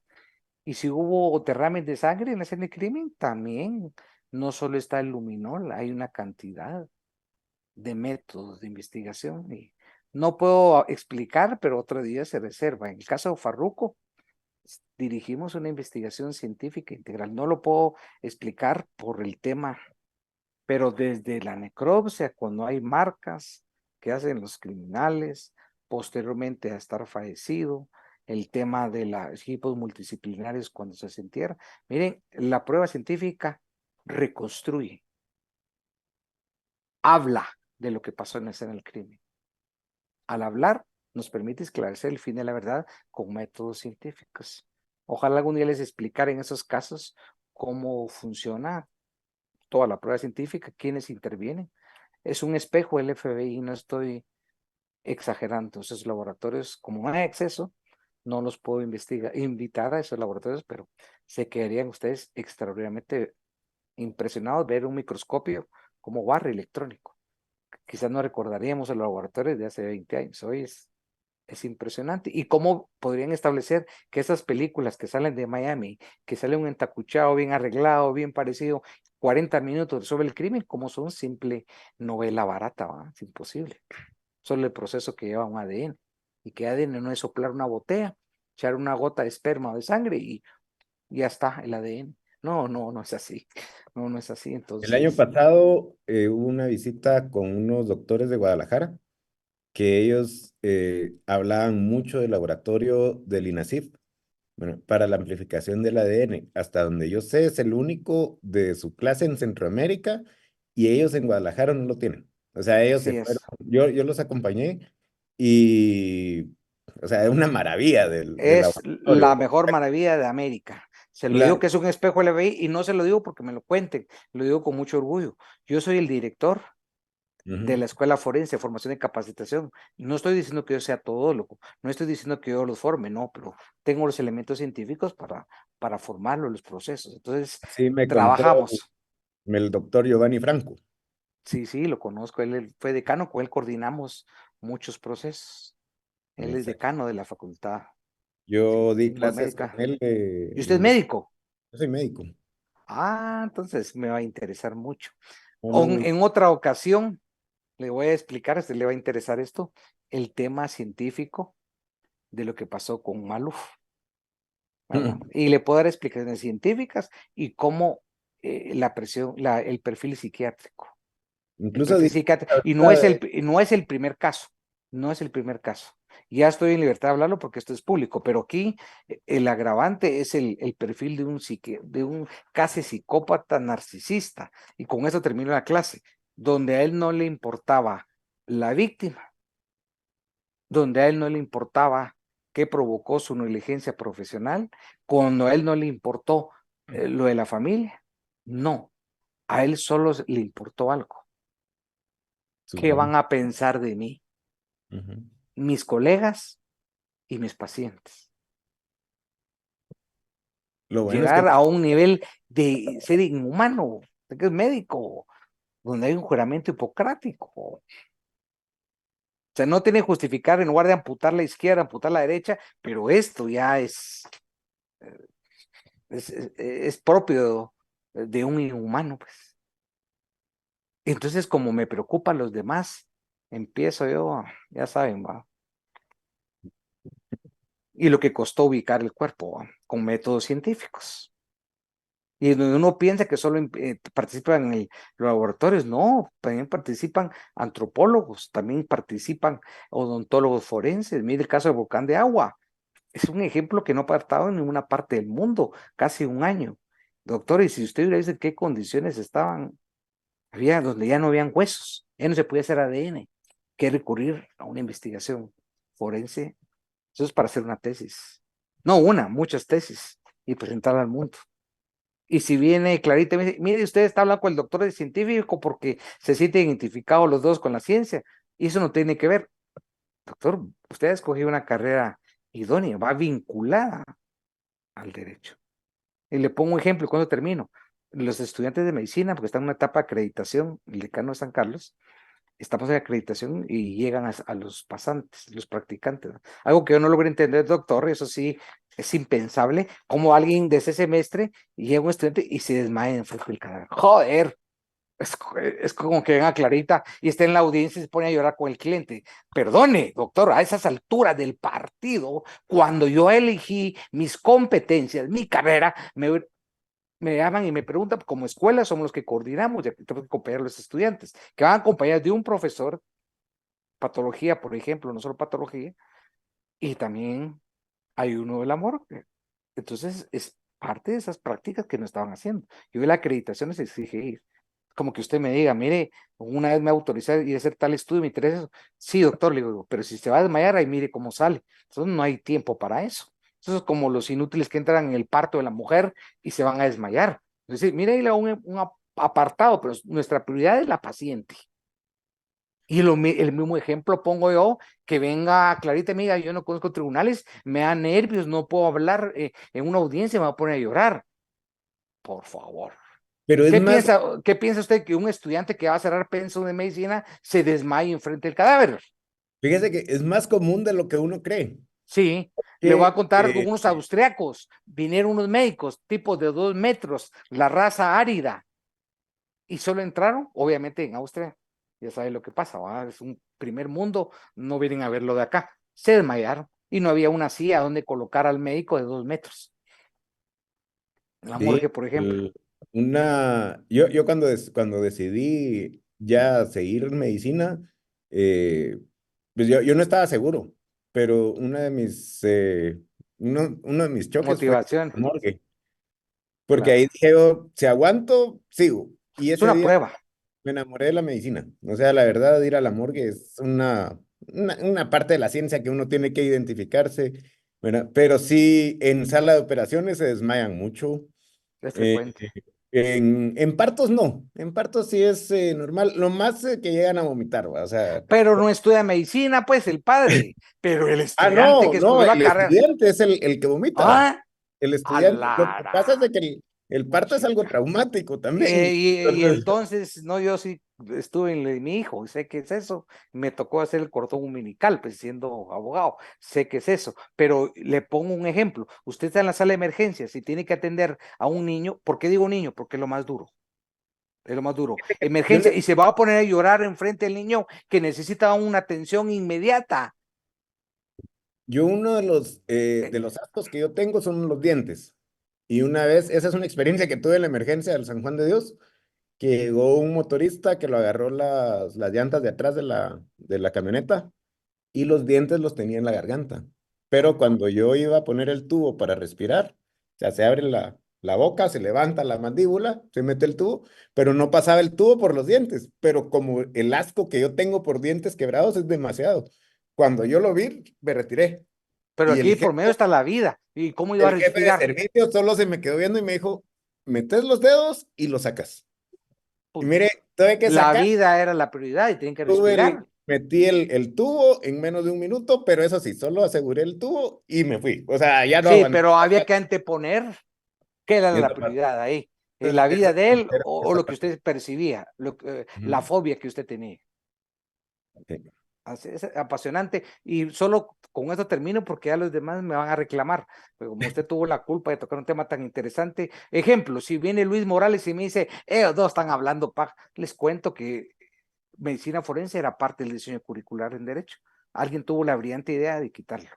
y si hubo derrames de sangre en la escena del crimen, también, no solo está el luminol, hay una cantidad de métodos de investigación y no puedo explicar, pero otro día se reserva. En el caso de Farruko, dirigimos una investigación científica integral. No lo puedo explicar por el tema, pero desde la necropsia, cuando hay marcas que hacen los criminales, posteriormente a estar fallecido, el tema de los equipos multidisciplinarios cuando se entierra. Miren, la prueba científica reconstruye, habla de lo que pasó en la escena del crimen. Al hablar, nos permite esclarecer el fin de la verdad con métodos científicos. Ojalá algún día les explicara en esos casos cómo funciona toda la prueba científica, quiénes intervienen. Es un espejo el FBI, no estoy exagerando. Esos laboratorios, como no hay acceso, no los puedo invitar a esos laboratorios, pero se quedarían ustedes extraordinariamente impresionados ver un microscopio como barra electrónico. Quizás no recordaríamos el laboratorio de hace 20 años. Hoy es impresionante. ¿Y cómo podrían establecer que esas películas que salen de Miami, que sale un entacuchado bien arreglado, bien parecido, 40 minutos sobre el crimen, como son simple novela barata? ¿Va? Es imposible. Solo el proceso que lleva un ADN. Y que ADN no es soplar una botella, echar una gota de esperma o de sangre y ya está el ADN. No, no, no es así. No, no es así. El año Entonces, pasado hubo una visita con unos doctores de Guadalajara que ellos hablaban mucho del laboratorio del INASIF, bueno, para la amplificación del ADN. Hasta donde yo sé, es el único de su clase en Centroamérica y ellos en Guadalajara no lo tienen. O sea, ellos se así fueron, es. yo los acompañé y, o sea, es una maravilla del Es laboratorio. la mejor maravilla de América. Se lo digo La, que es un espejo LBI y no se lo digo porque me lo cuenten, lo digo con mucho orgullo. Yo soy el director de Ujú. la Escuela Forense, Formación y Capacitación. No estoy diciendo que yo sea todólogo, no estoy diciendo que yo los forme, no, pero tengo los elementos científicos para formarlo, los procesos. Entonces, Sí, me contó trabajamos. el doctor Giovanni Franco. Sí, sí, lo conozco. Él fue decano, con él coordinamos muchos procesos. Él es Exacto. decano de la facultad Yo di lengua clases con médica. él ¿Y usted es médico? Yo soy médico. Ah, entonces me va a interesar mucho. No, no, En otra ocasión le voy a explicar, a usted le va a interesar esto, el tema científico de lo que pasó con Maluf, ¿verdad? Y le puedo dar explicaciones científicas y cómo la presión, el perfil psiquiátrico. El incluso perfil di psiquiátrico. Y ahorita no es el primer caso, no es el primer caso. Ya estoy en libertad de hablarlo porque esto es público, pero aquí el agravante es el perfil de un casi psicópata narcisista. Y con eso termino la clase, donde a él no le importaba la víctima, donde a él no le importaba qué provocó su negligencia profesional, cuando a él no le importó lo de la familia, no, a él solo le importó algo. su ¿Qué van familia. a pensar de mí Ujú. mis colegas y mis pacientes? Lo bueno es que Llegar a un nivel de ser inhumano, usted que es médico, donde hay un juramento hipocrático. O sea, no tiene que justificar en lugar de amputar la izquierda, amputar la derecha, pero esto ya es propio de un inhumano, pues. Entonces, como me preocupan los demás, empiezo yo, ya saben, va. Y lo que costó ubicar el cuerpo, ¿va? Con métodos científicos. Y donde uno piensa que solo participan en los laboratorios, no, también participan antropólogos, también participan odontólogos forenses. Mire el caso del volcán de Agua, es un ejemplo que no ha partado en ninguna parte del mundo, casi un año. Doctor, y si usted hubiera visto en qué condiciones estaban, había donde ya no habían huesos, ya no se podía hacer ADN, que recurrir a una investigación forense, eso es para hacer una tesis, no una, muchas tesis, y presentarla al mundo. Y si viene Clarita y me dice, mire, usted está hablando con el doctor de científico porque se siente identificado los dos con la ciencia. Y eso no tiene que ver. Doctor, usted ha escogido una carrera idónea, va vinculada al derecho. Y le pongo un ejemplo, ¿cuándo termino? los estudiantes de medicina, porque están en una etapa de acreditación, el decano de San Carlos, estamos en acreditación y llegan a los pasantes, los practicantes, ¿no? Algo que yo no logro entender, doctor, eso sí, es impensable, como alguien de ese semestre llega un estudiante y se desmaya en frente del cadáver. ¡Joder! Es como que venga Clarita y está en la audiencia y se pone a llorar con el cliente. Perdone, doctor, a esas alturas del partido, cuando yo elegí mis competencias, mi carrera, me llaman y me preguntan, como escuela somos los que coordinamos, ya que tenemos que acompañar a los estudiantes, que van acompañados de un profesor, patología, por ejemplo, no solo patología, y también hay uno del amor. Entonces, es parte de esas prácticas que no estaban haciendo. Yo la acreditación les exige ir. Como que usted me diga, mire, una vez me autorizé a ir a hacer tal estudio, me interesa eso. Sí, doctor, le digo, pero si se va a desmayar, ahí mire cómo sale. Entonces, no hay tiempo para eso. Eso es como los inútiles que entran en el parto de la mujer y se van a desmayar. Es decir, mire, ahí le hago un apartado, pero nuestra prioridad es la paciente. Y el mismo ejemplo pongo yo, que venga Clarita y me diga, yo no conozco tribunales, me da nervios, no puedo hablar en una audiencia, me va a poner a llorar. Por favor. Pero es más, ¿Qué piensa usted que un estudiante que va a cerrar penso de medicina se desmaye enfrente del cadáver? fíjese que es más común de lo que uno cree. Sí, le voy a Que, contar con unos austriacos, vinieron unos médicos, tipos de 2 metros, la raza árida, y solo entraron, obviamente en Austria, ya sabe lo que pasa, ¿va? Es un primer mundo, no vienen a verlo de acá, se desmayaron y no había una silla donde colocar al médico de 2 metros. En la sí, morgue, por ejemplo. yo cuando decidí ya seguir en medicina, pues yo no estaba seguro, pero uno de mis choques fue Motivación. la morgue, porque Claro. ahí dije yo, si aguanto, sigo. Y Es ese una día prueba. me enamoré de la medicina. O sea, la verdad, ir a la morgue es una parte de la ciencia que uno tiene que identificarse, ¿verdad? Pero sí, en sala de operaciones se desmayan mucho. Es Eh, frecuente. en partos no, en partos sí es normal, lo más que llegan a vomitar, ¿va? O sea, Pero no estudia medicina, pues el padre, pero el estudiante no, que no, escogió la el carrera. estudiante es el que vomita, Ah, el estudiante, lo que pasa es alara, de que el parto es algo puchica. traumático también. Y Entonces, entonces, no, yo sí estuve en mi hijo, y sé qué es eso. Me tocó hacer el cordón umbilical, pues siendo abogado, sé qué es eso. Pero le pongo un ejemplo. Usted está en la sala de emergencias y tiene que atender a un niño. ¿Por qué digo niño? Porque es lo más duro. Es lo más duro. yo, Emergencia, le- y se va a poner a llorar enfrente del niño que necesita una atención inmediata. yo uno Eh, de los ascos que yo tengo son los dientes. Y una vez, esa es una experiencia que tuve en la emergencia del San Juan de Dios, que llegó un motorista que lo agarró las llantas de atrás de la camioneta y los dientes los tenía en la garganta. Pero cuando yo iba a poner el tubo para respirar, o sea, se abre la boca, se levanta la mandíbula, se mete el tubo, pero no pasaba el tubo por los dientes. Pero como el asco que yo tengo por dientes quebrados es demasiado, cuando yo lo vi, me retiré. Pero Y aquí por medio está la vida. ¿Y cómo iba a el jefe de respirar? servicio solo se me quedó viendo y me dijo, metes los dedos y los sacas. Y Pues, mire, tuve que la sacar. vida era la prioridad y tienen que Tuve respirar. metí el tubo en menos de un minuto, pero eso sí, solo aseguré el tubo y me fui. O sea, ya no Sí, aguanté. pero había que anteponer qué era la Esa parte, prioridad ahí. La vida de él o esa lo que parte. usted percibía, la Ujú. fobia que usted tenía. Sí. Así es apasionante. Y solo con esto termino porque ya los demás me van a reclamar. Pero como usted tuvo la culpa de tocar un tema tan interesante. Ejemplo, si viene Luis Morales y me dice, ellos dos están hablando, les cuento que medicina forense era parte del diseño curricular en derecho. Alguien tuvo la brillante idea de quitarlo.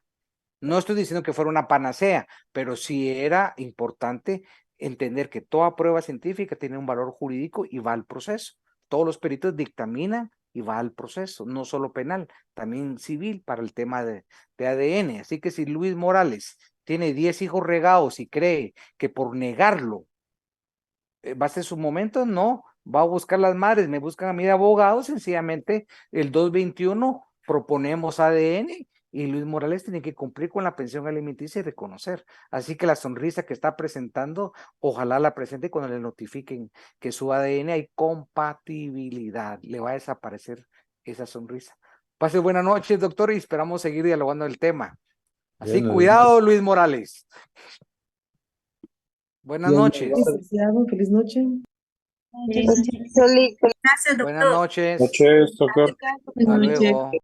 No estoy diciendo que fuera una panacea, pero sí era importante entender que toda prueba científica tiene un valor jurídico y va al proceso. Todos los peritos dictaminan y va al proceso, no solo penal, también civil para el tema de ADN. Así que si Luis Morales tiene 10 hijos regados y cree que por negarlo va a ser su momento, no, va a buscar las madres, me buscan a mí de abogado, sencillamente el 221 proponemos ADN y Luis Morales tiene que cumplir con la pensión alimenticia y reconocer. Así que la sonrisa que está presentando, ojalá la presente cuando le notifiquen que su ADN hay compatibilidad, le va a desaparecer esa sonrisa. Pase buenas noches, doctor, y esperamos seguir dialogando el tema. Así, Bueno, cuidado, Luis Morales. Buenas Dios noches. mediante. Licenciado, feliz noche. Gracias, Buenas doctor. noches. Noches, doctor. Hasta luego.